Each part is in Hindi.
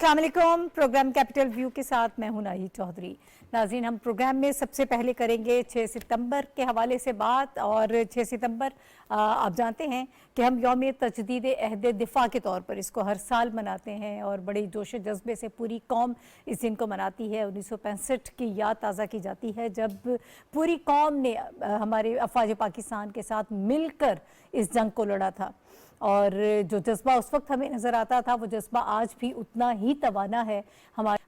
अस्सलाम वालेकुम। प्रोग्राम कैपिटल व्यू के साथ मैं हूं नाहिद चौधरी। नाज़रीन, हम प्रोग्राम में सबसे पहले करेंगे 6 सितंबर के हवाले से बात। और 6 सितंबर आप जानते हैं कि हम यौम तजदीद अहद दिफा के तौर पर इसको हर साल मनाते हैं और बड़े जोश जज्बे से पूरी कौम इस दिन को मनाती है। 1965 की याद ताज़ा की जाती है जब पूरी कौम ने हमारे अफवाज पाकिस्तान के साथ मिलकर इस जंग को लड़ा था। और जो जज्बा उस वक्त हमें नज़र आता था वो जज्बा आज भी उतना ही तवाना है।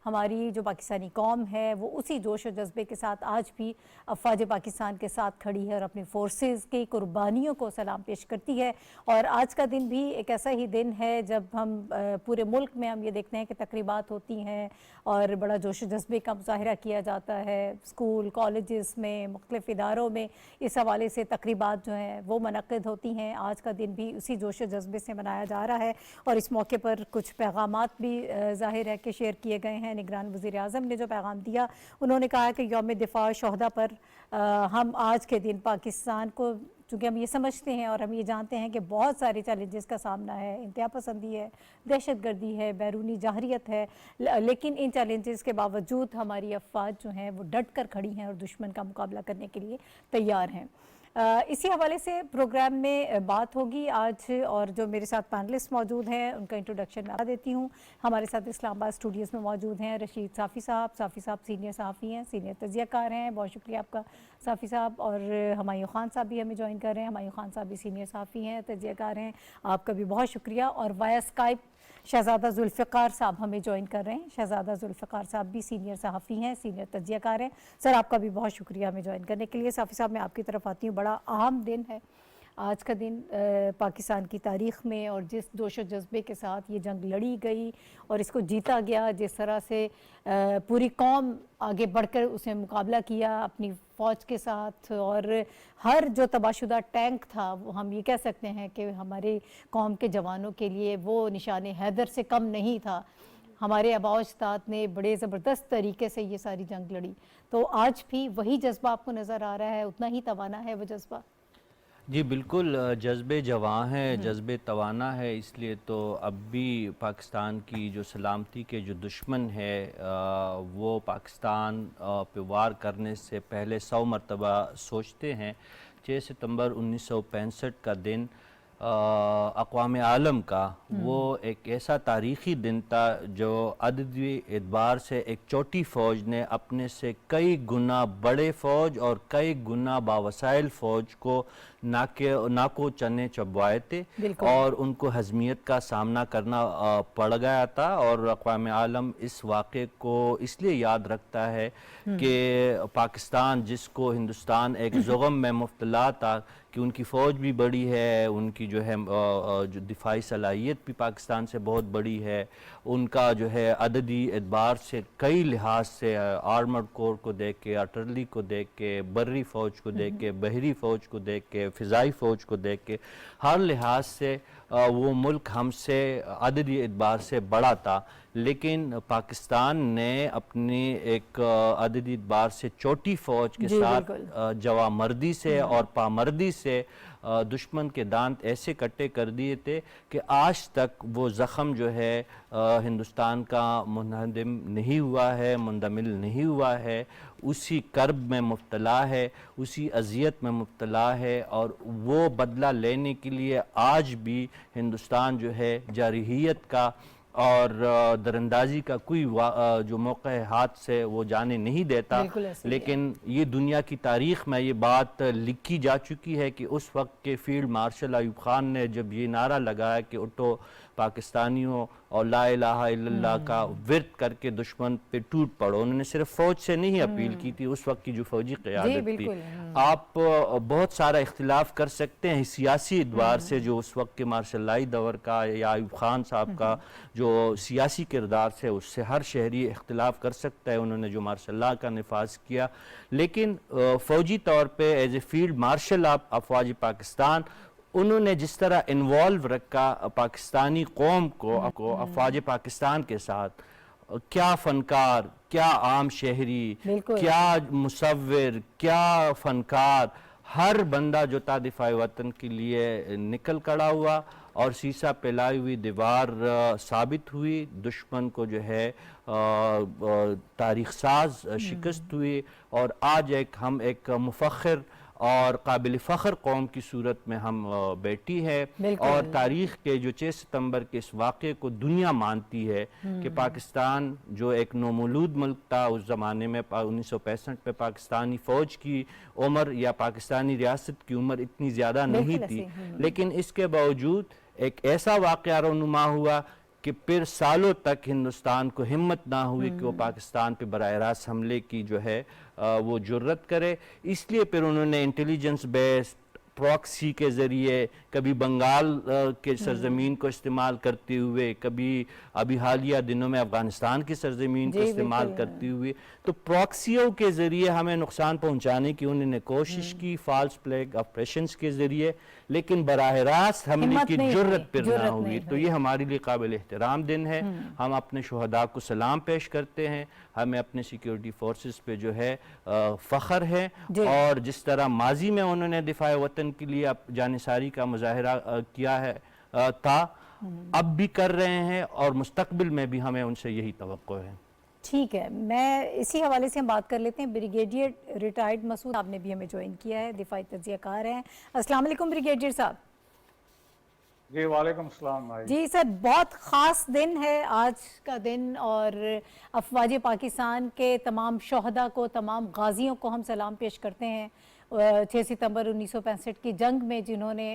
हमारी जो पाकिस्तानी कौम है वो उसी जोश और जज्बे के साथ आज भी अफवाज पाकिस्तान के साथ खड़ी है और अपनी फोर्सेस की कुर्बानियों को सलाम पेश करती है। और आज का दिन भी एक ऐसा ही दिन है जब हम पूरे मुल्क में हम ये देखते हैं कि तकरीबात होती हैं और बड़ा जोश जज्बे का मुजाहरा किया जाता है। स्कूल कॉलेजेस में मुख्तलिफ इदारों में इस हवाले से तकरीबात जो हैं वो मुनक़्क़िद होती हैं। आज का दिन भी उसी जोश जज्बे से मनाया जा रहा है और इस मौके पर कुछ पैगामात भी ज़ाहिर है कि शेयर किए गए हैं। निगरान वज़ीर आज़म ने जो पैगाम दिया, उन्होंने कहा कि यौम दिफा शोहदा पर हम आज के दिन पाकिस्तान को, चूँकि हम ये समझते हैं और हम ये जानते हैं कि बहुत सारे चैलेंजेस का सामना है, इंतहा पसंदी है, दहशत गर्दी है, बैरूनी जाहरियत है, लेकिन इन चैलेंजेस के बावजूद हमारी अफवाज जो हैं वो डट कर खड़ी हैं और दुश्मन का मुकाबला करने के लिए तैयार हैं। इसी हवाले से प्रोग्राम में बात होगी आज। और जो मेरे साथ पैनलिस्ट मौजूद हैं उनका इंट्रोडक्शन मैं देती हूँ। हमारे साथ इस्लामाबाद स्टूडियोज़ में मौजूद हैं रशीद साफ़ी साहब। साफ़ी साहब सीनियर सहाफ़ी हैं, सीनियर तजियाकार हैं, बहुत शुक्रिया आपका साफ़ी साहब। और हमायूं ख़ान साहब भी हमें ज्वाइन कर रहे हैं। हमायूं ख़ान साहब भी सीनियर सहाफ़ी हैं, तजियाकार हैं, आपका भी बहुत शुक्रिया। और वाया स्काइप शहज़ादा जुल्फ़िकार साहब हमें ज्वाइन कर रहे हैं। शहज़ादा जुल्फ़िकार साहब भी सीनियर सहाफ़ी हैं, सीनियर तजियाकार हैं। सर, आपका भी बहुत शुक्रिया हमें ज्वाइन करने के लिए। साफ़ी साहब, मैं आपकी तरफ आती हूँ। बड़ा अहम दिन है आज का दिन पाकिस्तान की तारीख़ में, और जिस जोश जज्बे के साथ ये जंग लड़ी गई और इसको जीता गया, जिस तरह से पूरी कौम आगे बढ़कर उसने मुकाबला किया अपनी फ़ौज के साथ, और हर जो तबाहशुदा टैंक था वो हम ये कह सकते हैं कि हमारे कौम के जवानों के लिए वो निशान हैदर से कम नहीं था। हमारे आबा अजदाद ने बड़े ज़बरदस्त तरीके से ये सारी जंग लड़ी। तो आज भी वही जज्बा आपको नज़र आ रहा है, उतना ही तवाना है वो जज्बा? जी बिल्कुल, जज्बे जवां हैं, जज्बे तवाना है। इसलिए तो अब भी पाकिस्तान की जो सलामती के जो दुश्मन है वो पाकिस्तान पे वार करने से पहले 100 मरतबा सोचते हैं। 6 सितंबर 1965 का दिन अक़वाम आलम का वो एक ऐसा तारीख़ी दिन था जो अददी एतबार से एक छोटी फ़ौज ने अपने से कई गुना बड़े फ़ौज और कई गुना बावसाइल फ़ौज को नाको चने चबवाए थे और उनको हज़मियत का सामना करना पड़ गया था। और अक़वाम आलम इस वाक़े को इसलिए याद रखता है कि पाकिस्तान, जिसको हिंदुस्तान एक ज़ुग़म में मुब्तला था कि उनकी फ़ौज भी बड़ी है, उनकी जो है जो दिफाई सलाहियत भी पाकिस्तान से बहुत बड़ी है, उनका जो है अददी एतबार से कई लिहाज से आर्मर्ड कोर को देख के, आर्टिलरी को देख के, बर्री फ़ौज को देख के, बहरी फ़ौज को देख के, फ़िज़ाई फ़ौज को देख के, हर लिहाज से वो मुल्क हमसे अददी एतबार से बड़ा था। लेकिन पाकिस्तान ने अपनी एक अददी एतबार से छोटी फ़ौज के साथ जवामर्दी से और पामर्दी से दुश्मन के दांत ऐसे कट्टे कर दिए थे कि आज तक वो ज़ख़म जो है हिंदुस्तान का मुनहदिम नहीं हुआ है, मुंदमिल नहीं हुआ है, उसी कर्ब में मुब्तला है, उसी अज़ियत में मुब्तला है। और वो बदला लेने के लिए आज भी हिंदुस्तान जो है जारहियत का और दरअंदाजी का कोई जो मौका है हाथ से वो जाने नहीं देता। लेकिन ये दुनिया की तारीख़ में ये बात लिखी जा चुकी है कि उस वक्त के फील्ड मार्शल अयूब ख़ान ने जब ये नारा लगाया कि उठो पाकिस्तानियों और ला इलाहा इल्लल्लाह का विर्द करके दुश्मन पे टूट पड़ो, उन्होंने सिर्फ फ़ौज से नहीं अपील की थी, उस वक्त की जो फ़ौजी क़यादत थी। आप बहुत सारा इख्तिलाफ कर सकते हैं सियासी एतबार से, जो उस वक्त के मार्शल्लाई दौर का या अयूब ख़ान साहब का जो सियासी किरदार से, उससे हर शहरी इख्तिलाफ कर सकता है उन्होंने जो मार्शल का नफाज किया। लेकिन फ़ौजी तौर पे as a field marshal of अफवाज पाकिस्तान उन्होंने जिस तरह इन्वॉल्व रखा पाकिस्तानी कौम को अफवाज पाकिस्तान के साथ, क्या फनकार, क्या आम शहरी, क्या मुसव्विर, क्या फनकार, हर बंदा जो था दिफाए वतन के लिए निकल खड़ा हुआ और सीसा पिलाई हुई दीवार साबित हुई, दुश्मन को जो है तारीख साज शिकस्त हुई, और आज हम एक मुफख्खर और काबिल फ़ख्र कौम की सूरत में हम बैठी है। और तारीख़ के जो 6 सितंबर के इस वाक़े को दुनिया मानती है कि पाकिस्तान जो एक नौमौलूद मुल्क था उस ज़माने में 1965 में पाकिस्तानी फ़ौज की उम्र या पाकिस्तानी रियासत की उम्र इतनी ज़्यादा नहीं थी, लेकिन इसके बावजूद एक ऐसा वाक़या रूनुमा हुआ कि फिर सालों तक हिंदुस्तान को हिम्मत ना हुई कि वो पाकिस्तान पे बराह रास्त हमले की जो है वो जुर्रत करे। इसलिए फिर उन्होंने इंटेलिजेंस बेस्ड प्रॉक्सी के ज़रिए, कभी बंगाल के सरजमीन को इस्तेमाल करते हुए, कभी अभी हालिया दिनों में अफ़गानिस्तान की सरजमीन को इस्तेमाल करते हुए, तो प्रॉक्सियों के ज़रिए हमें नुकसान पहुंचाने की उन्होंने कोशिश की, फॉल्स फ्लैग ऑपरेशंस के ज़रिए, लेकिन बराह रास्त हमले की जुर्रत फिर ना हुई। तो ये हमारे लिए काबिल एहतराम दिन है। हम अपने शुहदा को सलाम पेश करते हैं, हमें अपने सिक्योरिटी फोर्सेस पे जो है फ़ख्र है, और जिस तरह माजी में उन्होंने दिफाए वतन के लिए जानिसारी का मुजाहिरा किया है था, अब भी कर रहे हैं, और मुस्तकबिल में भी हमें उनसे यही तवक्को है। ठीक है, मैं इसी हवाले से हम बात कर लेते हैं। ब्रिगेडियर रिटायर्ड मसूद साहब ने भी हमें ज्वाइन किया है, दिफाई तज्जियाकार हैं। अस्सलाम वालेकुम ब्रिगेडियर साहब। जी वालेकुम सलाम भाई। जी सर, बहुत ख़ास दिन है आज का दिन, और अफवाज पाकिस्तान के तमाम शोहदा को, तमाम गाजियों को हम सलाम पेश करते हैं 6 सितंबर 1965 की जंग में, जिन्होंने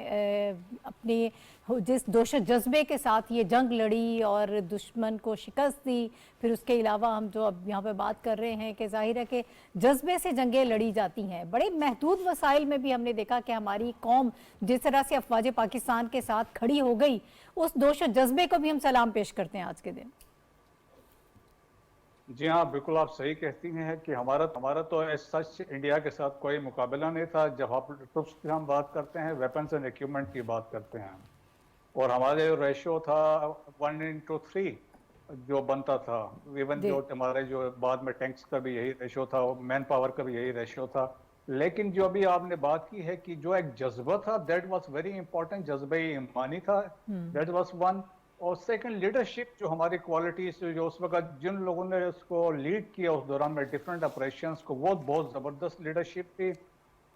अपनी जिस जोश जज्बे के साथ ये जंग लड़ी और दुश्मन को शिकस्त दी। फिर उसके अलावा हम जो अब यहाँ पे बात कर रहे हैं कि जाहिर है कि जज्बे से जंगें लड़ी जाती हैं। बड़े महदूद वसाइल में भी हमने देखा कि हमारी कौम जिस तरह से अफवाज पाकिस्तान के साथ खड़ी हो गई, उस जोश जज्बे को भी हम सलाम पेश करते हैं आज के दिन। जी हाँ, बिल्कुल आप सही कहती हैं कि हमारा तो सच इंडिया के साथ कोई मुकाबला नहीं था। जब आप ट्रुप्स की हम बात करते हैं, वेपन्स एंड इक्विपमेंट की बात करते हैं, और हमारे जो रेशियो था 1:3 जो बनता था, इवन जो हमारे जो बाद में टैंक्स का भी यही रेशियो था, मैन पावर का भी यही रेशियो था। लेकिन जो अभी आपने बात की है कि जो एक जज्बा था, दैट वाज वेरी इंपॉर्टेंट, जज्बा ईमानी था, दैट वाज वन। और सेकंड, लीडरशिप, जो हमारी क्वालिटीज, जो उस वक्त जिन लोगों ने उसको लीड किया उस दौरान में डिफरेंट ऑपरेशंस को, वो बहुत ज़बरदस्त लीडरशिप थी।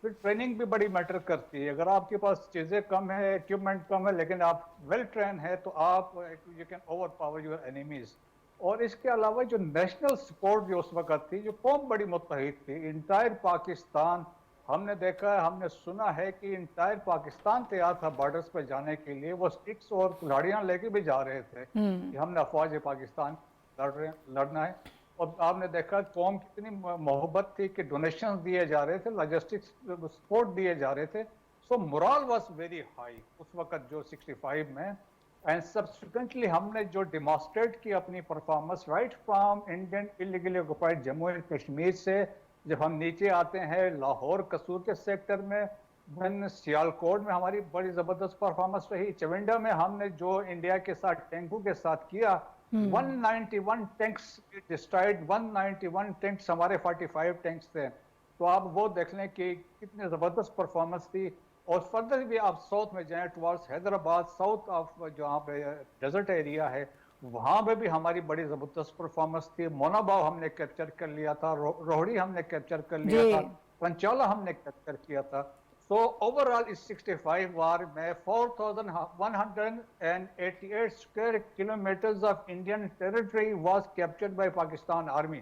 फिर ट्रेनिंग भी बड़ी मैटर करती है। अगर आपके पास चीज़ें कम है, इक्विपमेंट कम है, लेकिन आप वेल ट्रेन है, तो आप you can over power your enemies. और इसके अलावा जो नेशनल सपोर्ट जो उस वक्त थी, जो कौम बड़ी मुत्तहिद थी, इंटायर पाकिस्तान, हमने देखा है, हमने सुना है कि इंटायर पाकिस्तान तैयार था बॉर्डर्स पर जाने के लिए। वो स्टिक्स और कुल्हाड़ियाँ लेके भी जा रहे थे कि हमने अफवाज पाकिस्तान लड़ना है। और आपने देखा कौम कितनी मोहब्बत थी कि डोनेशन दिए जा रहे थे, लॉजिस्टिक्स सपोर्ट दिए जा रहे थे। सो मोरल वाज वेरी हाई उस वक्त जो 65 में। एंड सब्सिक्वेंटली हमने जो डिमॉन्स्ट्रेट की अपनी performance right from Indian illegally occupied Jammu and Kashmir से जब हम नीचे आते हैं लाहौर कसूर के सेक्टर में, देन सियालकोट में हमारी बड़ी ज़बरदस्त परफॉर्मेंस रही। चविंडा में हमने जो इंडिया के साथ टैंकों के साथ किया, 191 टैंक्स डिस्ट्रॉयड, 191 टैंक्स हमारे 45 टैंक्स थे। तो आप वो देख लें कि कितनी ज़बरदस्त परफॉर्मेंस थी। और फर्दर भी आप साउथ में जाएं टुवर्ड्स हैदराबाद, साउथ ऑफ जहाँ पे डेजर्ट एरिया है, वहाँ पे भी हमारी बड़ी ज़बरदस्त परफॉर्मेंस थी। मोनाबाव हमने कैप्चर कर लिया था, रोहड़ी हमने कैप्चर कर लिया था, पंचोला हमने कैप्चर किया था। सो ओवरऑल इस 65 वार में 4188 square kilometres of Indian territory was captured by Pakistan army.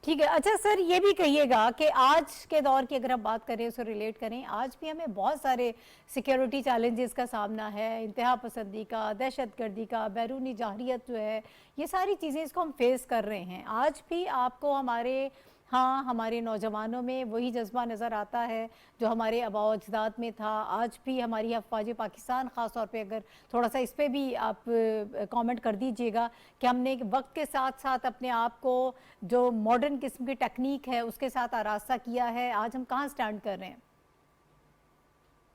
ठीक है। अच्छा सर, ये भी कहिएगा कि आज के दौर की अगर हम बात करें, उसको रिलेट करें, आज भी हमें बहुत सारे सिक्योरिटी चैलेंजेस का सामना है, इंतहा पसंदी का, दहशतगर्दी का, बैरूनी जाहरियत जो है, ये सारी चीज़ें इसको हम फेस कर रहे हैं। आज भी आपको हमारे नौजवानों में वही जज्बा नज़र आता है जो हमारे आबाओ अजदाद में था। आज भी हमारी अफवाज पाकिस्तान, ख़ास तौर पे अगर थोड़ा सा इस पे भी आप कमेंट कर दीजिएगा कि हमने वक्त के साथ साथ अपने आप को जो मॉडर्न किस्म की टेक्निक है उसके साथ आरास्ता किया है। आज हम कहाँ स्टैंड कर रहे हैं?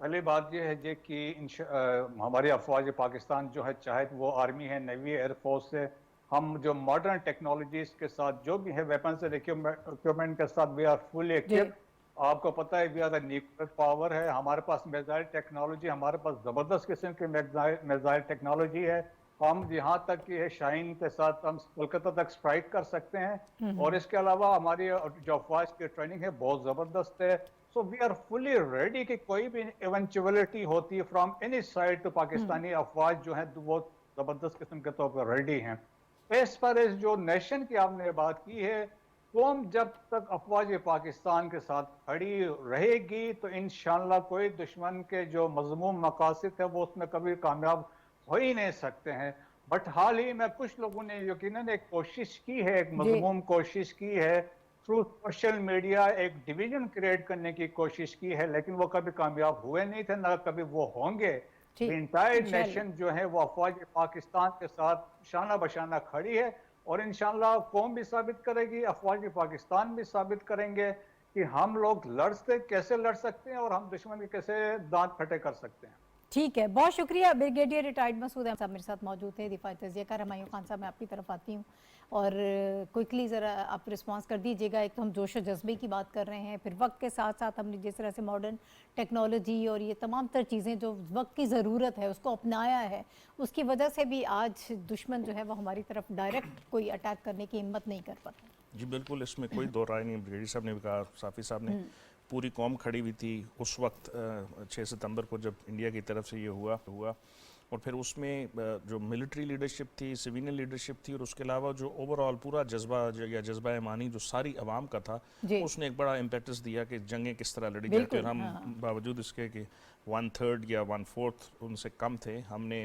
पहली बात यह है जी कि हमारी अफवाज पाकिस्तान जो है, चाहे वो आर्मी है, नेवी, एयरफोर्स है, हम जो मॉडर्न टेक्नोलॉजीज के साथ जो भी है, वेपन्स एंड इक्विपमेंट के साथ वी आर फुली इक्विप्ड। आपको पता है we are the nuclear power है, हमारे पास मिसाइल टेक्नोलॉजी, हमारे पास जबरदस्त किस्म की मिसाइल टेक्नोलॉजी है। हम यहाँ तक कि शाहीन के साथ हम कोलकाता तक स्ट्राइक कर सकते हैं, और इसके अलावा हमारी जो अफवाज की ट्रेनिंग है बहुत ज़बरदस्त है। So we are fully ready कि कोई भी इवेंचुअलिटी होती है फ्रॉम एनी साइड, तो पाकिस्तानी अफवाज जो है वो ज़बरदस्त किस्म के तौर पर रेडी हैं। इस पर इस जो नेशन की आपने बात की है, कौम जब तक अफवाज पाकिस्तान के साथ खड़ी रहेगी तो इंशाअल्लाह कोई दुश्मन के जो मज़मूम मकासद है वो उसमें कभी कामयाब हो ही नहीं सकते हैं। बट हाल ही में कुछ लोगों ने यकीनन एक कोशिश की है, एक मज़मूम कोशिश की है, थ्रू सोशल मीडिया एक डिवीजन क्रिएट करने की कोशिश की है, लेकिन वो कभी कामयाब हुए नहीं थे, ना कभी वो होंगे। इंटायर नेशन जो है वो अफवाज पाकिस्तान के साथ शाना बशाना खड़ी है, और इंशाअल्लाह कौम भी साबित करेगी, अफवाज पाकिस्तान भी साबित करेंगे कि हम लोग कैसे लड़ सकते हैं और हम दुश्मन के कैसे दांत फटे कर सकते हैं। ठीक है, बहुत शुक्रिया। ब्रिगेडियर रिटायर्ड मसूद अहमद साहब मेरे साथ मौजूद थे। दिफाई तज़किया हुमायूं खान साहब, मैं आपकी तरफ आती हूँ और क्विकली ज़रा आप रिस्पांस कर दीजिएगा। एक तो हम जोश जज्बे की बात कर रहे हैं, फिर वक्त के साथ साथ हमने जिस तरह से मॉडर्न टेक्नोलॉजी और ये तमाम तर चीज़ें जो वक्त की ज़रूरत है उसको अपनाया है, उसकी वजह से भी आज दुश्मन जो है वो हमारी तरफ डायरेक्ट कोई अटैक करने की हिम्मत नहीं कर पाता। जी बिल्कुल, इसमें कोई दो राय नहीं। ब्रिगेडियर साहब ने भी कहा, साफ़ी साहब ने, पूरी कौम खड़ी हुई थी उस वक्त 6 सितंबर को जब इंडिया की तरफ से ये हुआ और फिर उसमें जो मिलिट्री लीडरशिप थी, सिविलियन लीडरशिप थी, और उसके अलावा जो ओवरऑल पूरा जज्बा या जज्बा ईमानी जो सारी आवाम का था, उसने एक बड़ा इम्पेक्टस दिया कि जंगें किस तरह लड़ी जाती। और हम बावजूद इसके कि 1/3 या 1/4 उनसे कम थे, हमने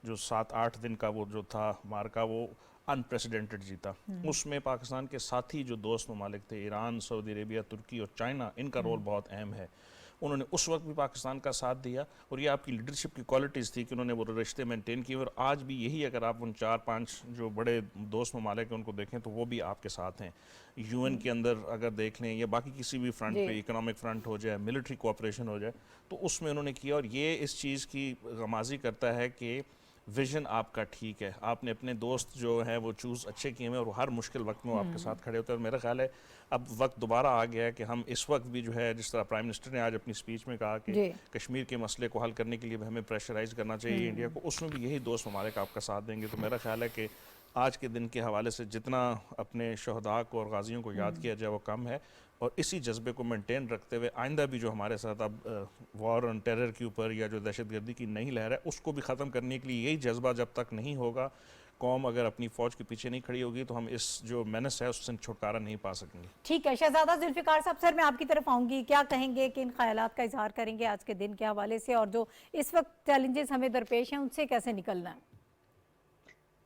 जो 7-8 दिन का वो जो था मार्का वो अनप्रेसिडेंटेड जीता। उसमें पाकिस्तान के साथी जो दोस्त ममालिक थे, ईरान, सऊदी अरेबिया, तुर्की और चाइना, इनका रोल बहुत अहम है। उन्होंने उस वक्त भी पाकिस्तान का साथ दिया, और ये आपकी लीडरशिप की क्वालिटीज़ थी कि उन्होंने वो रिश्ते मेंटेन किए। और आज भी यही, अगर आप उन 4-5 जो बड़े दोस्त ममालिक हैं उनको देखें तो वो भी आपके साथ हैं। यूएन के अंदर अगर देख लें या बाकी किसी भी फ्रंट पे, इकोनॉमिक फ्रंट हो जाए, मिलिट्री कोऑपरेशन हो जाए, तो उसमें उन्होंने किया। और ये इस चीज़ की गमाजी करता है कि विजन आपका ठीक है, आपने अपने दोस्त जो हैं वो चूज़ अच्छे किए हैं और हर मुश्किल वक्त में वो आपके साथ खड़े होते हैं। और मेरा ख्याल है अब वक्त दोबारा आ गया है कि हम इस वक्त भी जो है, जिस तरह प्राइम मिनिस्टर ने आज अपनी स्पीच में कहा कि कश्मीर के मसले को हल करने के लिए हमें प्रेशराइज करना चाहिए इंडिया को, उसमें भी यही दोस्त ममालिक आपका साथ देंगे। तो मेरा ख्याल है कि आज के दिन के हवाले से जितना अपने शहदा को और गाजियों को याद किया जाए वो कम है, और इसी जज्बे को मेंटेन रखते हुए आइंदा भी जो हमारे साथ अब वॉर ऑन टेरर के ऊपर या जो दहशतगर्दी की नई लहर है उसको भी ख़त्म करने के लिए यही जज्बा जब तक नहीं होगा, कौम अगर अपनी फ़ौज के पीछे नहीं खड़ी होगी, तो हम इस जो मेनस है उससे छुटकारा नहीं पा सकेंगे। ठीक है, शहजादा जुल्फ़िकार साहब, सर मैं आपकी तरफ आऊँगी, क्या कहेंगे, किन ख्यालात का इजहार करेंगे आज के दिन के हवाले से, और जो इस वक्त चैलेंजेस हमें दरपेश हैं उनसे कैसे निकलना है?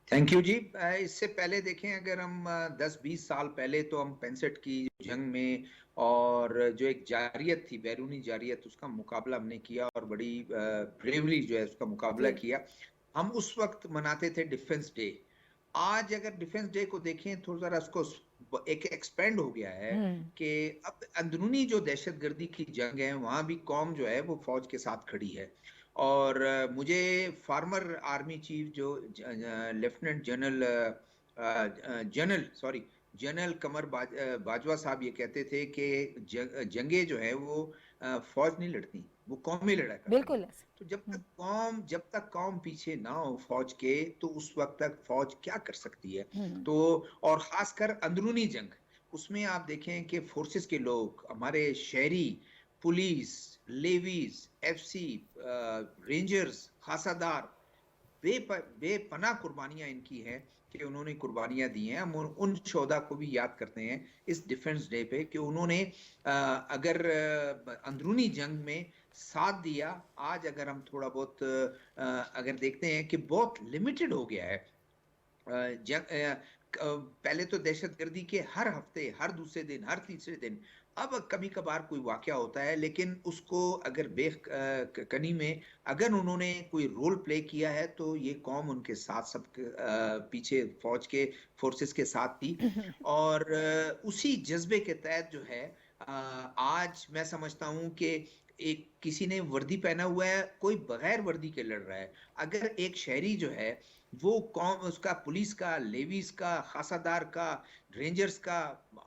थैंक यू जी। इससे पहले देखें, अगर हम 10-20 साल पहले तो हम 65 की जंग में और जो एक जारियत थी, बैरूनी जारियत, उसका मुकाबला हमने किया और बड़ी ब्रेवरी जो है उसका मुकाबला किया। हम उस वक्त मनाते थे डिफेंस डे। आज अगर डिफेंस डे को देखें तो जरा उसको एक एक्सपेंड हो गया है कि अब अंदरूनी जो दहशतगर्दी की जंग है वहां भी कौम जो है वो फौज के साथ खड़ी है। और मुझे फार्मर आर्मी चीफ जो लेफ्टिनेंट जनरल कमर बाजवा साहब ये कहते थे कि जंगे जो है वो फौज नहीं लड़ती, वो कौमें लड़ा करती। बिल्कुल। तो जब तक कौम पीछे ना हो फौज के, तो उस वक्त तक फौज क्या कर सकती है। तो और खासकर अंदरूनी जंग, उसमें आप देखें कि फोर्सेस के लोग, हमारे शहरी, पुलिस, लेवीज, एफसी, रेंजर्स, खासादार, बेपनाह कुर्बानियां इनकी हैं कि उन्होंने कुर्बानियां दी हैं। हम उन शोधा को भी याद करते हैं इस डिफेंस डे पे कि उन्होंने अगर अंदरूनी जंग में साथ दिया। आज अगर हम थोड़ा बहुत अगर देखते हैं कि बहुत लिमिटेड हो गया है। पहले तो दहशतगर्दी के हर हफ्ते, हर दूसरे दिन, हर तीसरे दिन, अब कभी कभार कोई वाकया होता है, लेकिन उसको अगर बेखनी में अगर उन्होंने कोई रोल प्ले किया है तो ये कौम उनके साथ, सब पीछे फौज के फोर्सेस के साथ थी। और उसी जज्बे के तहत जो है आज मैं समझता हूं कि एक किसी ने वर्दी पहना हुआ है, कोई बगैर वर्दी के लड़ रहा है। अगर एक शहरी जो है वो कौम, उसका पुलिस का, लेवीज का, खासादार का, रेंजर्स का,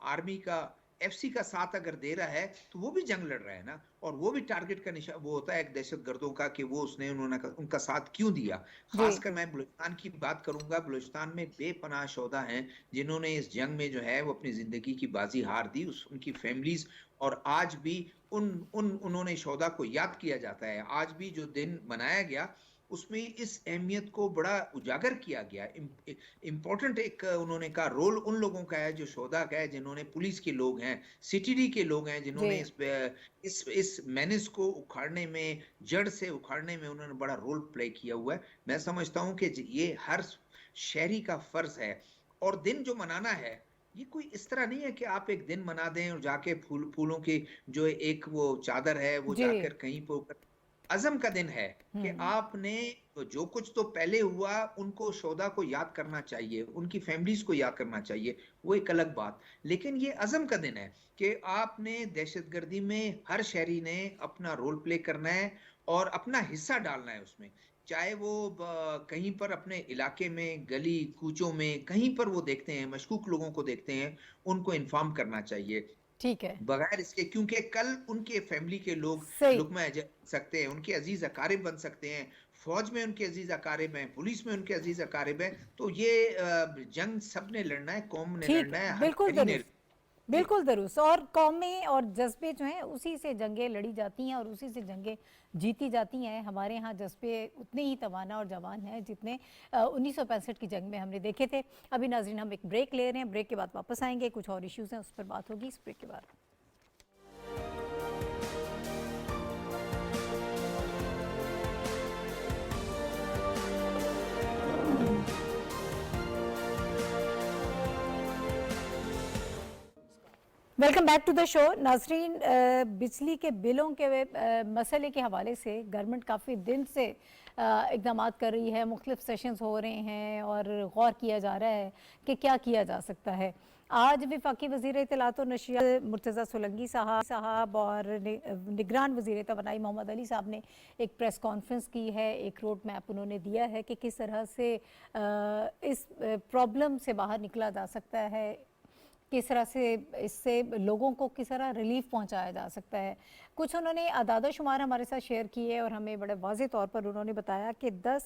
आर्मी का FC का साथ अगर दे रहा है तो वो भी जंग लड़ रहा है ना, और वो भी टारगेट का निशान वो होता है एक दहशतगर्दों का कि वो उन्होंने उनका साथ क्यों दिया। खासकर मैं बलूचिस्तान की बात करूंगा, बलूचिस्तान में बेपनाह शोधा हैं जिन्होंने इस जंग में जो है वो अपनी जिंदगी की बाजी हार दी, उनकी फैमिलीज, और आज भी उन्होंने शोधा को याद किया जाता है। आज भी जो दिन मनाया गया उसमें इस अहमियत को बड़ा उजागर किया गया। इम्पोर्टेंट एक उन्होंने का रोल उन लोगों का है जो शोधा का है, जिन्होंने पुलिस के लोग हैं, CTD के लोग हैं, जिन्होंने इस मेनेस को उखाड़ने में, जड़ से उखाड़ने में उन्होंने बड़ा रोल प्ले किया हुआ है। मैं समझता हूं कि ये हर शहरी का फर्ज है। और दिन जो मनाना है ये कोई इस तरह नहीं है कि आप एक दिन मना दें और जाके फूलों की जो एक वो चादर है वो जाकर कहीं पर, अज़म का दिन है कि आपने जो कुछ तो पहले हुआ उनको शोधा को याद करना चाहिए, उनकी फैमिलीज को याद करना चाहिए, वो एक अलग बात। लेकिन ये अज़म का दिन है कि आपने दहशतगर्दी में हर शहरी ने अपना रोल प्ले करना है और अपना हिस्सा डालना है उसमें, चाहे वो कहीं पर अपने इलाके में गली कूचों में कहीं पर वो देखते हैं मशकूक लोगों को देखते हैं, उनको इन्फॉर्म करना चाहिए। ठीक है, बगैर इसके, क्योंकि कल उनके फैमिली के लोग लुकमा बन सकते हैं, उनके अजीज अकारिब बन सकते हैं, फौज में उनके अजीज अकारिब हैं, पुलिस में उनके अजीज अकारिब हैं। तो ये जंग सबने लड़ना है, कौम ने लड़ना है, बिल्कुल दुरुस्त। और कौमें और जज्बे जो हैं उसी से जंगें लड़ी जाती हैं और उसी से जंगें जीती जाती हैं। हमारे यहाँ जज्बे उतने ही तवाना और जवान हैं जितने 1965 की जंग में हमने देखे थे। अभी नाज़रीन हम एक ब्रेक ले रहे हैं, ब्रेक के बाद वापस आएंगे, कुछ और इश्यूज़ हैं उस पर बात होगी इस ब्रेक के बाद। Welcome back to the show. नाजरीन, बिजली के बिलों के मसले के हवाले से गवर्नमेंट काफ़ी दिन से इक़दाम कर रही है, मुख्तलिफ सेशंस हो रहे हैं और गौर किया जा रहा है कि क्या किया जा सकता है। आज वफाकी वज़ीर इत्तलात और नशियात मुर्तज़ा सुलंगी साहब और निगरान वज़ीर तवानाई मोहम्मद अली साहब ने एक प्रेस कॉन्फ्रेंस की है, एक रोड मैप उन्होंने दिया है कि किस तरह से इस प्रॉब्लम से बाहर निकला जा सकता है, किस तरह से इससे लोगों को किस तरह रिलीफ पहुंचाया जा सकता है। कुछ उन्होंने अदाद शुमार हमारे साथ शेयर किए और हमें बड़े वाज़ेह तौर पर उन्होंने बताया कि 10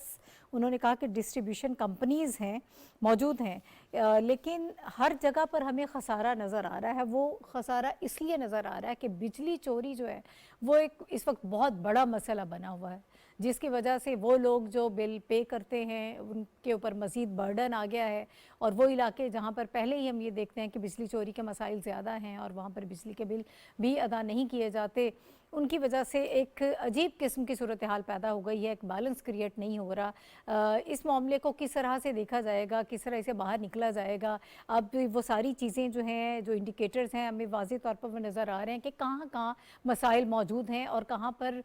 उन्होंने कहा कि डिस्ट्रीब्यूशन कंपनीज़ हैं, मौजूद हैं, लेकिन हर जगह पर हमें ख़सारा नज़र आ रहा है। वो ख़सारा इसलिए नज़र आ रहा है कि बिजली चोरी जो है वो एक इस वक्त बहुत बड़ा मसला बना हुआ है, जिसकी वजह से वो लोग जो बिल पे करते हैं उनके ऊपर मज़ीद बर्डन आ गया है। और वो इलाके जहाँ पर पहले ही हम ये देखते हैं कि बिजली चोरी के मसाइल ज़्यादा हैं और वहाँ पर बिजली के बिल भी अदा नहीं किए जाते, उनकी वजह से एक अजीब किस्म की सूरत हाल पैदा हो गई है, एक बैलेंस क्रिएट नहीं हो रहा। इस मामले को किस तरह से देखा जाएगा, किस तरह से बाहर निकला जाएगा। अब वो सारी चीज़ें जो हैं, जो इंडिकेटर्स हैं, हमें वाज़ेह तौर पर वो नज़र आ रहे हैं कि कहाँ कहाँ मसाइल मौजूद हैं और कहाँ पर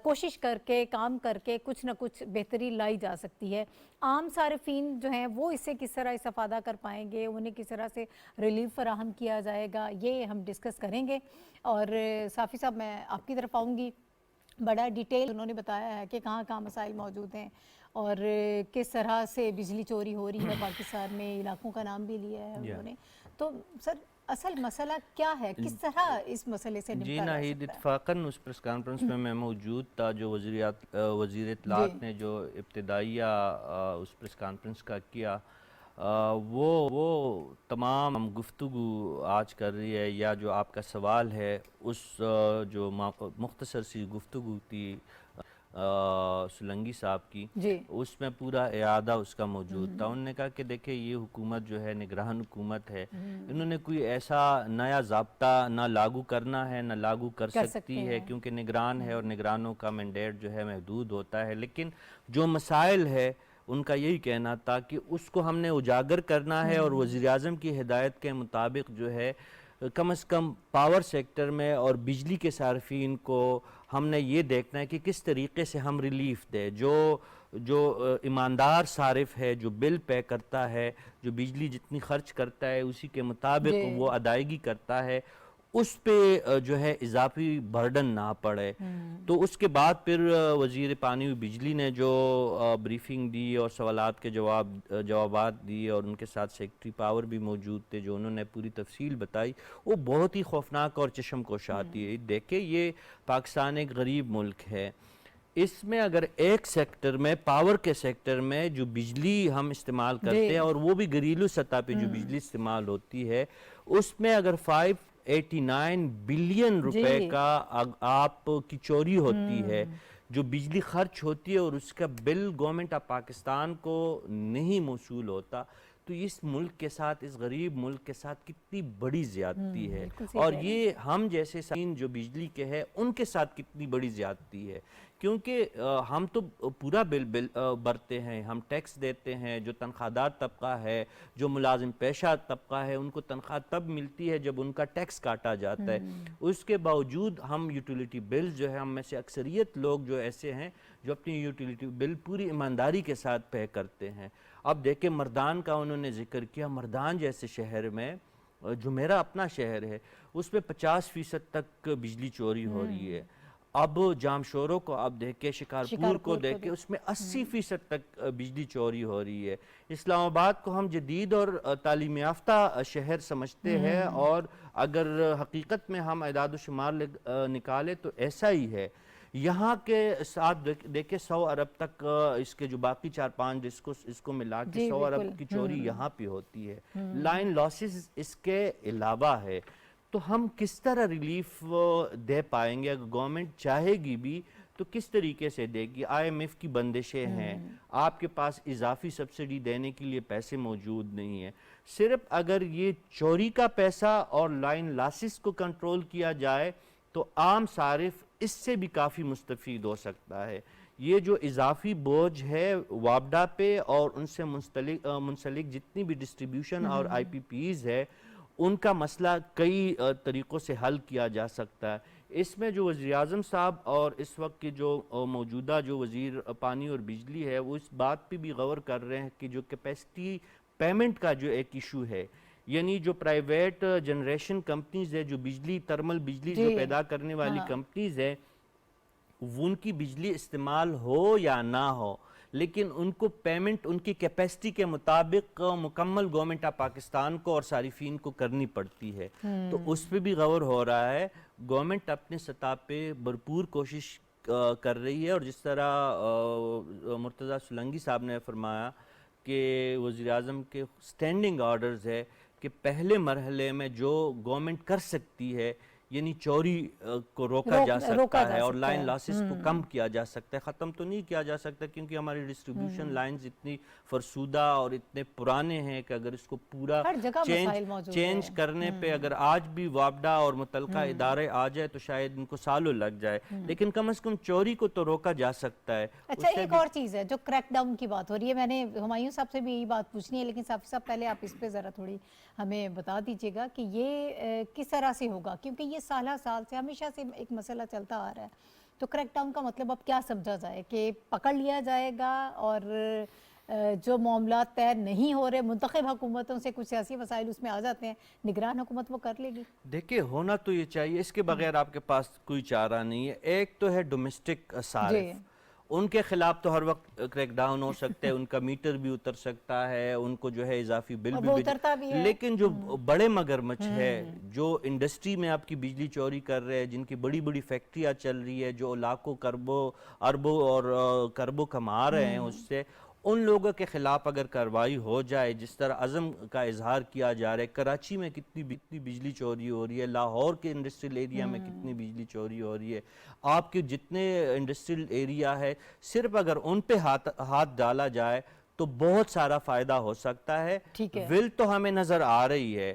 कोशिश करके काम करके कुछ ना कुछ बेहतरी लाई जा सकती है। आम सार्फिन जो हैं वो इससे किस तरह इस्तेफ़ादा कर पाएंगे, उन्हें किस तरह से रिलीफ फराहम किया जाएगा, ये हम डिस्कस करेंगे। और साफ़ी साहब, मैं आपकी तरफ आऊँगी। बड़ा डिटेल उन्होंने बताया है कि कहाँ कहाँ मसाइल मौजूद हैं और किस तरह से बिजली चोरी हो रही है। पाकिस्तान में इलाकों का नाम भी लिया है उन्होंने। तो सर, असल मसला क्या है, किस तरह इस मसले से निपटा जा सकता है? नाहिद, इत्तफ़ाक़न उस प्रेस कॉन्फ्रेंस में मैं मौजूद था जो वज़ीर इत्तलात ने जो इब्तिदाइया उस प्रेस कॉन्फ्रेंस का किया, वो तमाम गुफ्तगू आज कर रही है, या जो आपका सवाल है उस जो मुख्तसर सी गुफ्तगू थी सुलंगी साहब की, उसमें पूरा इरादा उसका मौजूद था। उन्होंने कहा कि देखिए ये हुकूमत जो है निगरान हुकूमत है, इन्होंने कोई ऐसा नया ज़ाब्ता ना लागू करना है ना लागू कर सकती है, क्योंकि निगरान है और निगरानों का मैंडेट जो है महदूद होता है। लेकिन जो मसाइल है उनका यही कहना था कि उसको हमने उजागर करना है और वज़ीर आज़म की हिदायत के मुताबिक जो है कम से कम पावर सेक्टर में और बिजली के सार्फिन को हमने ये देखना है कि किस तरीके से हम रिलीफ दें। जो ईमानदार सारिफ है, जो बिल पे करता है, जो बिजली जितनी खर्च करता है उसी के मुताबिक वो अदायगी करता है, उस पे जो है इजाफी बर्डन ना पड़े। तो उसके बाद फिर वज़ीर पानी व बिजली ने जो ब्रीफिंग दी और सवालात के जवाबात दिए और उनके साथ सेक्रेटरी पावर भी मौजूद थे, जो उन्होंने पूरी तफसील बताई, वो बहुत ही खौफनाक और चशमकोश आती है। देखिए, ये पाकिस्तान एक गरीब मुल्क है, इसमें अगर एक सेक्टर में, पावर के सेक्टर में जो बिजली हम इस्तेमाल करते हैं और वो भी घरेलू सतह पे जो बिजली इस्तेमाल होती है, उसमें अगर 589 बिलियन रुपए का आपकी चोरी होती है, जो बिजली खर्च होती है और उसका बिल गवर्नमेंट ऑफ पाकिस्तान को नहीं मौसूल होता, तो इस मुल्क के साथ, इस गरीब मुल्क के साथ कितनी बड़ी ज्यादती है। और ये हम जैसे साइन जो बिजली के हैं उनके साथ कितनी बड़ी ज्यादती है, क्योंकि हम तो पूरा बिल भरते हैं, हम टैक्स देते हैं। जो तनख्वाहदार तबका है, जो मुलाजिम पेशा तबका है, उनको तनख्वाह तब मिलती है जब उनका टैक्स काटा जाता है। उसके बावजूद हम यूटिलिटी बिल जो है, हम में से अक्सरियत लोग जो ऐसे हैं जो अपनी यूटिलिटी बिल पूरी ईमानदारी के साथ पे करते हैं। अब देखिए, मर्दान का उन्होंने जिक्र किया, मर्दान जैसे शहर में, जो मेरा अपना शहर है, उसमें 50% तक बिजली चोरी हो रही है। अब जामशोरों को आप देखे, शिकारपुर को देखे, उसमें 80% तक बिजली चोरी हो रही है। इस्लामाबाद को हम जदीद और तालीम याफ्ता शहर समझते हैं, और अगर हकीकत में हम इदाद शुमार निकाले तो ऐसा ही है। यहाँ के साथ देखे 100 अरब तक इसके जो बाकी 4-5 इसको मिला के 100 अरब की चोरी यहाँ पे होती है। लाइन लॉसेस इसके अलावा है। तो हम किस तरह रिलीफ दे पाएंगे? अगर गवर्नमेंट चाहेगी भी तो किस तरीके से देगी? IMF की बंदिशें हैं, आपके पास इजाफी सब्सिडी देने के लिए पैसे मौजूद नहीं है। सिर्फ अगर ये चोरी का पैसा और लाइन लॉसेस को कंट्रोल किया जाए तो आम सारिफ इससे भी काफ़ी मुस्तफ़ीद हो सकता है। ये जो इजाफी बोझ है वापडा पे और उनसे मुंसलिक जितनी भी डिस्ट्रीब्यूशन और IPPs है, उनका मसला कई तरीक़ों से हल किया जा सकता है। इसमें जो वज़ीर-ए-आज़म साहब और इस वक्त के जो मौजूदा जो वज़ीर पानी और बिजली है, वो इस बात पे भी गौर कर रहे हैं कि जो कैपेसिटी पेमेंट का जो एक इशू है, यानी जो प्राइवेट जनरेशन कंपनीज है, जो बिजली थर्मल बिजली जो पैदा करने वाली कंपनीज है, उनकी बिजली इस्तेमाल हो या ना हो, लेकिन उनको पेमेंट उनकी कैपेसिटी के मुताबिक मुकम्मल गवर्नमेंट ऑफ पाकिस्तान को और सारिफीन को करनी पड़ती है। तो उस पर भी गौर हो रहा है। गवर्नमेंट अपने सतह पे भरपूर कोशिश कर रही है, और जिस तरह मुर्तज़ा सुलंगी साहब ने फरमाया कि वज़ीर-ए-आज़म के स्टैंडिंग ऑर्डर्स है कि पहले मरहले में जो गवर्नमेंट कर सकती है, यानी चोरी को रोका जा सकता है और लाइन लॉसेस को कम किया जा सकता है। ख़त्म तो नहीं किया जा सकता, क्योंकि हमारी डिस्ट्रीब्यूशन लाइंस इतनी फरसूदा और इतने पुराने हैं कि अगर इसको पूरा चेंज करने पे अगर आज भी वापडा और मुतलका इदारे आ जाए तो शायद इनको सालों लग जाए, लेकिन कम से कम चोरी को तो रोका जा सकता है। अच्छा, एक और चीज़ है जो क्रैकडाउन की बात हो रही है, मैंने हुमायूं साहब से भी यही बात पूछनी है, लेकिन साहब पहले आप इस पे ज़रा थोड़ी हमें बता दीजिएगा कि ये किस तरह से होगा, क्योंकि ये साल से हमेशा से एक मसला चलता आ रहा है। तो क्रैकडाउन का मतलब अब क्या समझा जाए, कि पकड़ लिया जाएगा और जो मामला तय नहीं हो रहे, मुंतखब हुकूमतों से कुछ सियासी मसाइल उसमें आ जाते हैं, निगरान हुकूमत वो कर लेगी? देखिए, होना तो ये चाहिए, इसके बगैर आपके पास कोई चारा नहीं है। एक तो है डोमेस्टिक सारिफ, उनके खिलाफ तो हर वक्त क्रैकडाउन हो सकता है, उनका मीटर भी उतर सकता है, उनको जो है इजाफी बिल भी उतरता भी है। लेकिन जो बड़े मगरमच्छ है, जो इंडस्ट्री में आपकी बिजली चोरी कर रहे हैं, जिनकी बड़ी बड़ी फैक्ट्रियां चल रही है, जो लाखों अरबों और करबों कमा रहे हैं उससे, उन लोगों के खिलाफ अगर कार्रवाई हो जाए, जिस तरह अज़म का इजहार किया जा रहा है, कराची में कितनी बिजली चोरी हो रही है, लाहौर के इंडस्ट्रियल एरिया में कितनी बिजली चोरी हो रही है, आपके जितने इंडस्ट्रियल एरिया है, सिर्फ अगर उन पे हाथ डाला जाए तो बहुत सारा फायदा हो सकता है। विल तो हमें नजर आ रही है,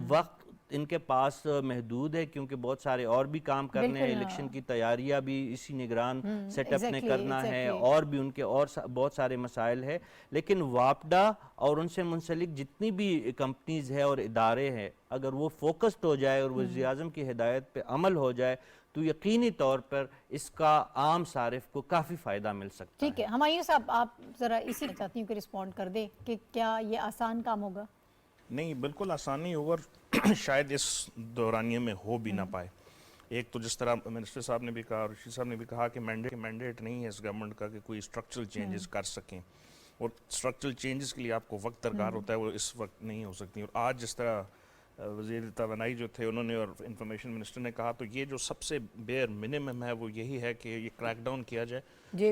वक्त इनके पास महदूद है, क्योंकि बहुत सारे और भी काम करने हैं, इलेक्शन की तैयारियां भी इसी निगरान सेटअप ने करना है, और भी उनके और बहुत सारे मसाइल है। लेकिन वापडा और उनसे मुंसलिक जितनी भी कंपनीज है और इदारे हैं, अगर वो फोकस्ड हो जाए और वज़ीर-ए-आज़म की हिदायत पे अमल हो जाए तो यकीनी तौर पर इसका आम सारिफ को काफ़ी फ़ायदा मिल सकता है। ठीक है, हुमायूं साहब आप ज़रा इसी चाहती हूँ कि रिस्पॉन्ड कर दें कि क्या ये आसान काम होगा? नहीं, बिल्कुल आसान नहीं होगा और शायद इस दौरानिए में हो भी ना पाए। एक तो जिस तरह मिनिस्टर साहब ने भी कहा, ऋषि साहब ने भी कहा कि मैंडेट नहीं है इस गवर्नमेंट का कि कोई स्ट्रक्चरल चेंजेस कर सकें, और स्ट्रक्चरल चेंजेस के लिए आपको वक्त दरकार होता है, वो इस वक्त नहीं हो सकती। और आज जिस तरह वज़ीर तवानाई जो थे उन्होंने और इंफॉर्मेशन मिनिस्टर ने कहा, तो ये जो सबसे बेयर मिनिमम है वो यही है कि ये क्रैकडाउन किया जाए,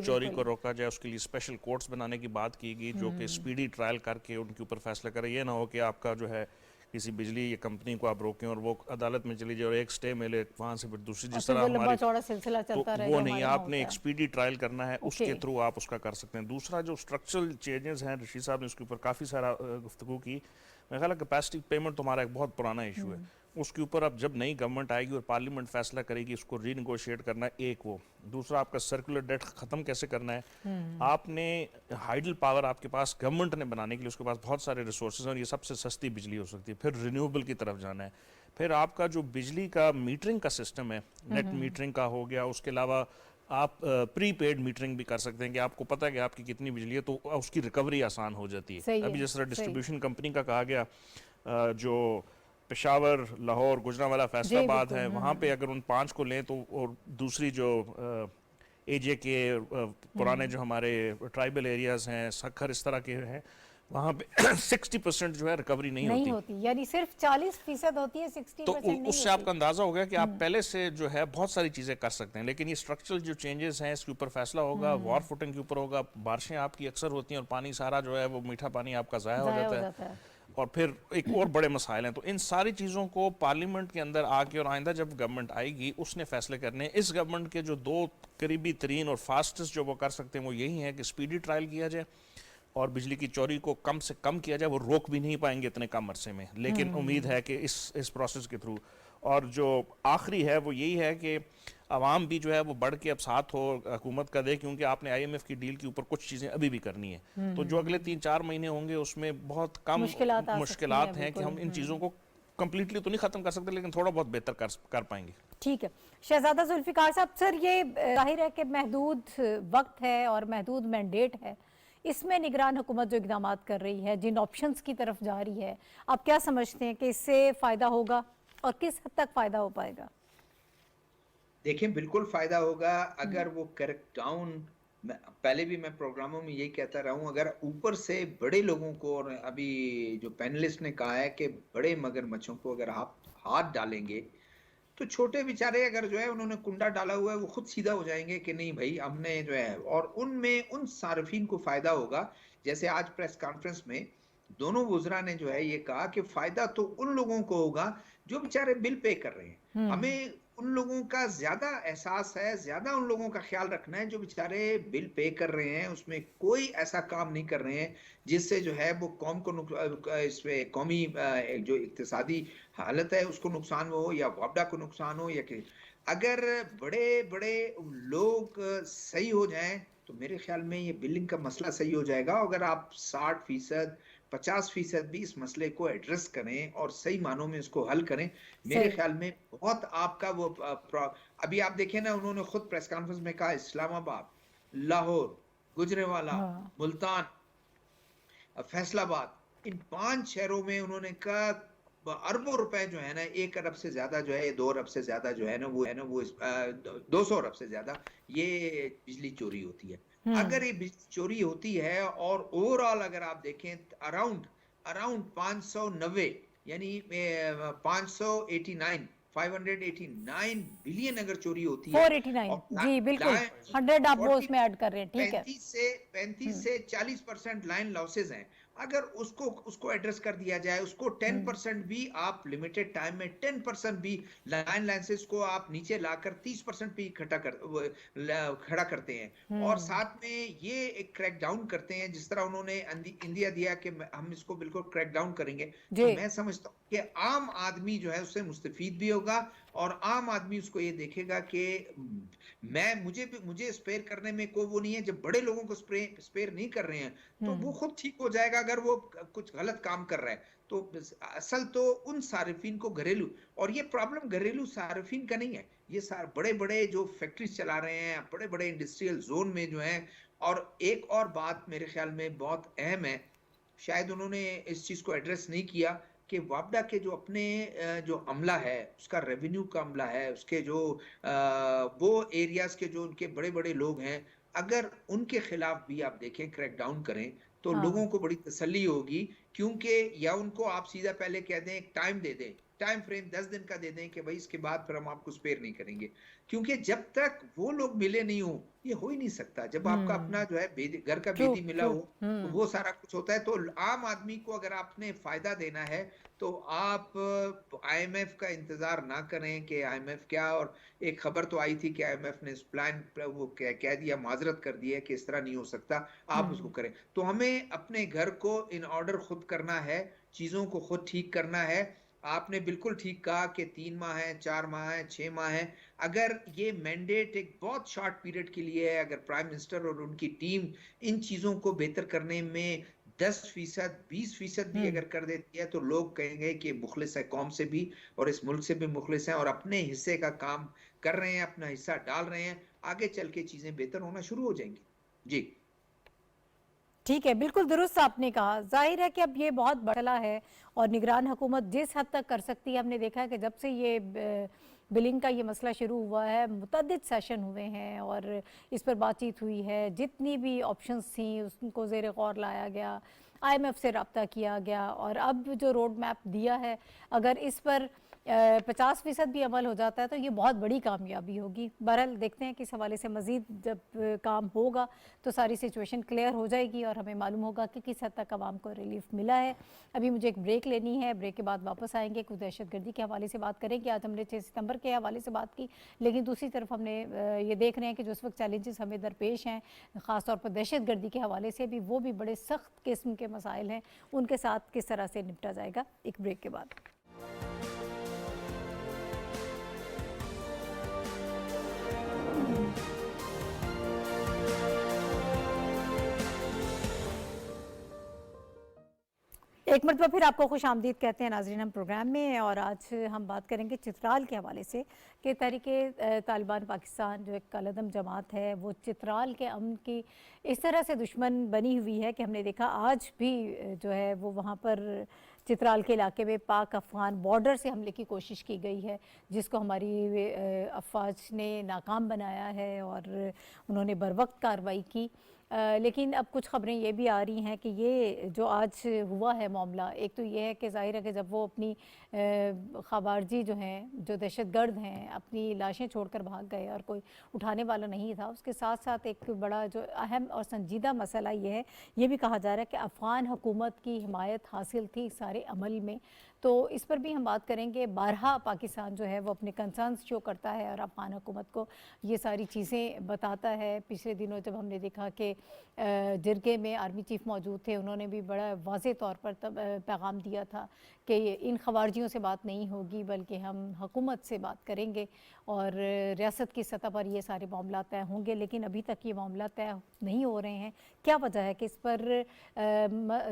चोरी को रोका जाए। उसके लिए स्पेशल कोर्ट्स बनाने की बात की गई जो कि स्पीडी ट्रायल करके उनके ऊपर फैसला करें। ये ना हो कि आपका जो है किसी बिजली या कंपनी को आप रोकें और वो अदालत में चली जाए और एक स्टे मिले, वहाँ से फिर दूसरी, जिस तरह लंबा चौड़ा सिलसिला चलता तो रहे वो जो नहीं, हमारे यहाँ आपने होता एक है। स्पीडी ट्रायल करना है, उसके थ्रू आप उसका कर सकते हैं। दूसरा जो स्ट्रक्चरल चेंजेस हैं, ऋषि साहब ने उसके ऊपर काफ़ी सारा गुफ्तगू की। मेरा ख्याल है कैपेसिटी पेमेंट तो हमारा एक बहुत पुराना इशू है, उसके ऊपर अब जब नई गवर्नमेंट आएगी और पार्लियामेंट फैसला करेगी उसको रीनेगोशिएट करना है, एक वो। दूसरा आपका सर्कुलर डेट ख़त्म कैसे करना है। आपने हाइडल पावर आपके पास गवर्नमेंट ने बनाने के लिए उसके पास बहुत सारे रिसोर्सेज हैं और ये सबसे सस्ती बिजली हो सकती है। फिर रिन्यूएबल की तरफ जाना है। फिर आपका जो बिजली का मीटरिंग का सिस्टम है, नेट मीटरिंग का हो गया, उसके अलावा आप प्रीपेड मीटरिंग भी कर सकते हैं कि आपको पता है कि आपकी कितनी बिजली है, तो उसकी रिकवरी आसान हो जाती सही है। है, अभी जिस तरह सही। डिस्ट्रीब्यूशन कंपनी का कहा गया, जो पेशावर, लाहौर, गुजरांवाला, फैसलाबाद है, वहाँ पे अगर उन 5 को लें तो, और दूसरी जो एजे के पुराने जो हमारे ट्राइबल एरियाज हैं, सखर, इस तरह के हैं, वहाँ पे 60% जो है रिकवरी नहीं होती। यानी सिर्फ 40% होती है, 60% तो नहीं उससे होती। आपका अंदाजा हो गया कि आप पहले से जो है बहुत सारी चीज़ें कर सकते हैं। लेकिन ये स्ट्रक्चरल जो चेंजेस हैं इसके ऊपर फैसला होगा, वार फुटिंग के ऊपर होगा। बारिशें आपकी अक्सर होती हैं और पानी सारा जो है वो मीठा पानी आपका ज़ाया हो जाता है। और फिर एक और बड़े मसाइल हैं। तो इन सारी चीज़ों को पार्लियामेंट के अंदर आके, और आइंदा जब गवर्नमेंट आएगी उसने फैसले करने हैं। इस गवर्नमेंट के जो 2 करीबी तरीन और फास्टेस्ट जो वो कर सकते हैं वो यही है कि स्पीडी ट्रायल किया जाए और बिजली की चोरी को कम से कम किया जाए। वो रोक भी नहीं पाएंगे इतने कम अरसे में, लेकिन उम्मीद है कि इस प्रोसेस के थ्रू। और जो आखिरी है वो यही है कि आवाम भी जो है वो बढ़ के अब साथ हो हुकूमत का दे, क्योंकि आपने IMF की डील के ऊपर कुछ चीज़ें अभी भी करनी है। तो जो अगले 3-4 महीने होंगे उसमें बहुत कम मुश्किलात हैं कि हम इन चीज़ों को कंप्लीटली तो नहीं ख़त्म कर सकते, लेकिन थोड़ा बहुत बेहतर कर पाएंगे। ठीक है शहजादा जुल्फिकार साहब, सर ये जाहिर है कि महदूद वक्त है और महदूद मैंडेट है, इसमें निगरान हुकूमत जो इकदाम कर रही है, जिन ऑप्शंस की तरफ जा रही है, आप क्या समझते हैं कि इससे फ़ायदा होगा और किस हद तक फ़ायदा हो पाएगा? देखिए बिल्कुल फायदा होगा अगर वो क्रैकडाउन, पहले भी मैं प्रोग्रामों में यही कहता रहा हूं, अगर ऊपर से बड़े लोगों को, और अभी जो पैनलिस्ट ने कहा है कि बड़े मगरमच्छों को अगर आप हाथ डालेंगे तो छोटे बेचारे अगर जो है उन्होंने कुंडा डाला हुआ है वो खुद सीधा हो जाएंगे कि नहीं भाई हमने जो है, और उनमें उन सार्फिन को फायदा होगा। जैसे आज प्रेस कॉन्फ्रेंस में दोनों वुज़रा ने जो है ये कहा कि फायदा तो उन लोगों को होगा जो बेचारे बिल पे कर रहे हैं। हमें उन लोगों का ज्यादा एहसास है, ज्यादा उन लोगों का ख्याल रखना है जो बेचारे बिल पे कर रहे हैं, उसमें कोई ऐसा काम नहीं कर रहे हैं जिससे जो है वो कौम को इसमें कौमी जो इक्तिसादी हालत है उसको नुकसान हो या वापडा को नुकसान हो, या कि अगर बड़े बड़े लोग सही हो जाएं तो मेरे ख्याल में ये बिलिंग का मसला सही हो जाएगा। अगर आप 60%, 50% भी इस मसले को एड्रेस करें और सही मानों में इसको हल करें, मेरे ख्याल में बहुत आपका वो अभी आप देखें ना, उन्होंने खुद प्रेस कॉन्फ्रेंस में कहा इस्लामाबाद, लाहौर, गुजरेवाला, मुल्तान, फैसलाबाद, इन 5 शहरों में उन्होंने कहा अरबों रुपए जो है ना, 1 अरब से ज्यादा जो है, 2 अरब से ज्यादा जो है ना वो 200 अरब से ज्यादा ये बिजली चोरी होती है। अगर ये बिजली चोरी होती है और ओवरऑल अगर आप देखें अराउंड 590 यानी 589 बिलियन अगर चोरी होती है, 489 जी बिल्कुल 100 आप वो उसमें ऐड कर रहे हैं, ठीक है। 35 से 40% लाइन लॉसेज हैं। अगर उसको एड्रेस कर दिया जाए, उसको 10% भी आप लिमिटेड टाइम में 10% भी लाइन लाइसेंस को आप नीचे लाकर 30% भी खड़ा करते हैं और साथ में ये एक क्रैक डाउन करते हैं, जिस तरह उन्होंने इंडिया दिया कि हम इसको बिल्कुल क्रैक डाउन करेंगे, तो मैं समझता हूँ कि आम आदमी जो है उससे मुस्तफीद भी होगा और आम आदमी उसको ये देखेगा कि मुझे स्पेयर करने में कोई वो नहीं है। जब बड़े लोगों को स्पेयर नहीं कर रहे हैं तो वो खुद ठीक हो जाएगा। अगर वो कुछ गलत काम कर रहा है तो असल तो उन सारिफिन को घरेलू, और ये प्रॉब्लम घरेलू सारिफिन का नहीं है, ये बड़े बड़े जो फैक्ट्रीज चला रहे हैं, बड़े बड़े इंडस्ट्रियल जोन में जो है। और एक और बात मेरे ख्याल में बहुत अहम है शायद उन्होंने इस चीज को एड्रेस नहीं किया कि वापडा के जो अपने जो अमला है, उसका रेवेन्यू का अमला है, उसके जो वो एरियाज के जो उनके बड़े बड़े लोग हैं, अगर उनके खिलाफ भी आप देखें क्रैकडाउन करें तो लोगों हाँ। को बड़ी तसल्ली होगी। क्योंकि या उनको आप सीधा पहले कह दें, एक टाइम दे दें, टाइम फ्रेम 10 दिन का दे दें कि भाई इसके बाद फिर हम आपको स्पेयर नहीं करेंगे। क्योंकि जब तक वो लोग मिले नहीं हो, ये हो ही नहीं सकता। जब आपका अपना जो है घर का ट्रू बेदी मिला ट्रू। हो तो वो सारा कुछ होता है। तो आम आदमी को अगर आपने फायदा देना है तो आप आईएमएफ का इंतजार ना करें कि आईएमएफ क्या। और एक खबर तो आई थी कि आईएमएफ ने इस प्लान वो कह दिया, माजरत कर दी है कि इस तरह नहीं हो सकता, आप उसको करें। तो हमें अपने घर को इन ऑर्डर खुद करना है, चीजों को खुद ठीक करना है। आपने बिल्कुल ठीक कहा कि 3 माह है, 4 माह है, 6 माह है। अगर ये मैंडेट एक बहुत शॉर्ट पीरियड के लिए है, अगर प्राइम मिनिस्टर और उनकी टीम इन चीजों को बेहतर करने में 10%, 20% भी अगर कर देती है तो लोग कहेंगे कि मुखलिस है कौम से भी और इस मुल्क से भी मुखलिस हैं और अपने हिस्से का काम कर रहे हैं, अपना हिस्सा डाल रहे हैं। आगे चल के चीजें बेहतर होना शुरू हो जाएंगी। जी ठीक है, बिल्कुल दुरुस्त आपने कहा। जाहिर है कि अब ये बहुत बड़ा है और निगरान हुकूमत जिस हद तक कर सकती है, हमने देखा है कि जब से ये बिलिंग का ये मसला शुरू हुआ है, मुतअद्दिद सेशन हुए हैं और इस पर बातचीत हुई है। जितनी भी ऑप्शंस थी उसको ज़ेर गौर लाया गया, आईएमएफ से रब्ता किया गया और अब जो रोड मैप दिया है, अगर इस पर 50% भी अमल हो जाता है तो ये बहुत बड़ी कामयाबी होगी। बहरहाल देखते हैं कि इस हवाले से मज़ीद जब काम होगा तो सारी सिचुएशन क्लियर हो जाएगी और हमें मालूम होगा कि किस हद तक आवाम को रिलीफ मिला है। अभी मुझे एक ब्रेक लेनी है, ब्रेक के बाद वापस आएंगे, कुछ दहशतगर्दी के हवाले से बात करेंगे। आज हमने 6 सितंबर के हवाले से बात की, लेकिन दूसरी तरफ हमने ये देख रहे हैं कि जो इस वक्त चैलेंजेस हमें दरपेश हैं, ख़ासतौर पर दहशतगर्दी के हवाले से भी, वो भी बड़े सख्त किस्म के मसाइल हैं, उनके साथ किस तरह से निपटा जाएगा। एक ब्रेक के बाद। एक मरतबा फिर आपको खुश आमदीद कहते हैं नाज़रीन हम प्रोग्राम में। और आज हम बात करेंगे चित्राल के हवाले से कि तहरीके तालिबान पाकिस्तान जो एक कलदम जमात है, वो चित्राल के अमन की इस तरह से दुश्मन बनी हुई है कि हमने देखा आज भी जो है वो वहाँ पर चित्राल के इलाके में पाक अफ़गान बॉर्डर से हमले की कोशिश की गई है, जिसको हमारी अफवाज ने नाकाम बनाया है और उन्होंने बरवक्त कार्रवाई की। लेकिन अब कुछ ख़बरें ये भी आ रही हैं कि ये जो आज हुआ है मामला, एक तो ये है कि ज़ाहिर है कि जब वो अपनी ख़वारजी जो हैं, जो दहशतगर्द हैं, अपनी लाशें छोड़कर भाग गए और कोई उठाने वाला नहीं था, उसके साथ साथ एक बड़ा जो अहम और संजीदा मसला ये है, ये भी कहा जा रहा है कि अफ़गान हुकूमत की हिमायत हासिल थी सारे अमल में। तो इस पर भी हम बात करेंगे। बारहा पाकिस्तान जो है वो अपने कंसर्न्स शो करता है और अफ़गान हुकूमत को ये सारी चीज़ें बताता है। पिछले दिनों जब हमने देखा कि जिरगे में आर्मी चीफ़ मौजूद थे, उन्होंने भी बड़ा वाज़े तौर पर तब पैगाम दिया था कि इन खवारजियों से बात नहीं होगी बल्कि हम हुकूमत से बात करेंगे और रियासत की सतह पर ये सारे मामला तय होंगे। लेकिन अभी तक ये मामला तय नहीं हो रहे हैं। क्या वजह है कि इस पर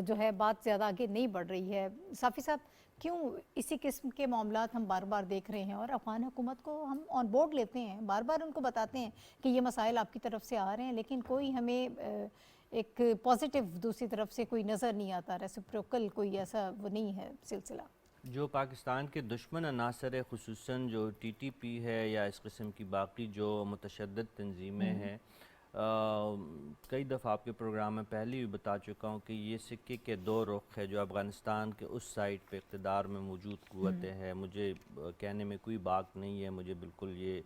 जो है बात ज़्यादा आगे नहीं बढ़ रही है? साफ़ी साहब, क्यों इसी किस्म के मामलात हम बार बार देख रहे हैं और अफ़गान हुकूमत को हम ऑन बोर्ड लेते हैं, बार बार उनको बताते हैं कि ये मसाइल आपकी तरफ से आ रहे हैं, लेकिन कोई हमें एक पॉजिटिव दूसरी तरफ से कोई नज़र नहीं आता, रेसिप्रोकल कोई ऐसा वो नहीं है सिलसिला। जो पाकिस्तान के दुश्मन अनासर है, खुसूसन जो टीटीपी है या इस किस्म की बाकी जो मुतशद्दिद तंजीमें हैं, कई दफ़ा आपके प्रोग्राम में पहले भी बता चुका हूँ कि ये सिक्के के दो रुख है। जो अफ़गानिस्तान के उस साइड पे इक़्तिदार में मौजूद क़ुव्वतें हैं, मुझे कहने में कोई बात नहीं है, मुझे बिल्कुल ये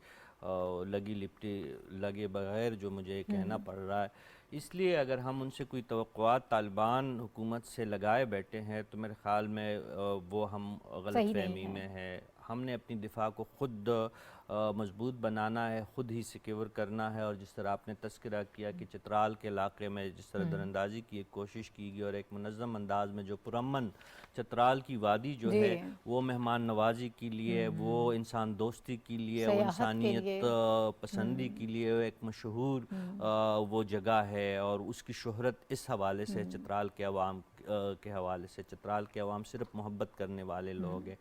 लगी लिपटी लगे बगैर जो मुझे कहना पड़ रहा है। इसलिए अगर हम उनसे कोई तवक्कुआत तालिबान हुकूमत से लगाए बैठे हैं तो मेरे ख़्याल में वो हम गलतफहमी में है। हमने अपनी दिफा को ख़ुद मजबूत बनाना है, ख़ुद ही सिक्योर करना है। और जिस तरह आपने तस्करा किया कि चित्राल के इलाके में जिस तरह दरअंदाजी की एक कोशिश की गई और एक मुनज़्ज़म अंदाज में जो पुरअमन चित्राल की वादी जो है वो मेहमान नवाजी के लिए, वो इंसान दोस्ती के लिए, वो इंसानियत पसंदी के लिए एक मशहूर वो जगह है। और उसकी शोहरत इस हवाले से चित्राल के अवाम के हवाले से, चित्राल के अवाम सिर्फ मोहब्बत करने वाले लोग हैं।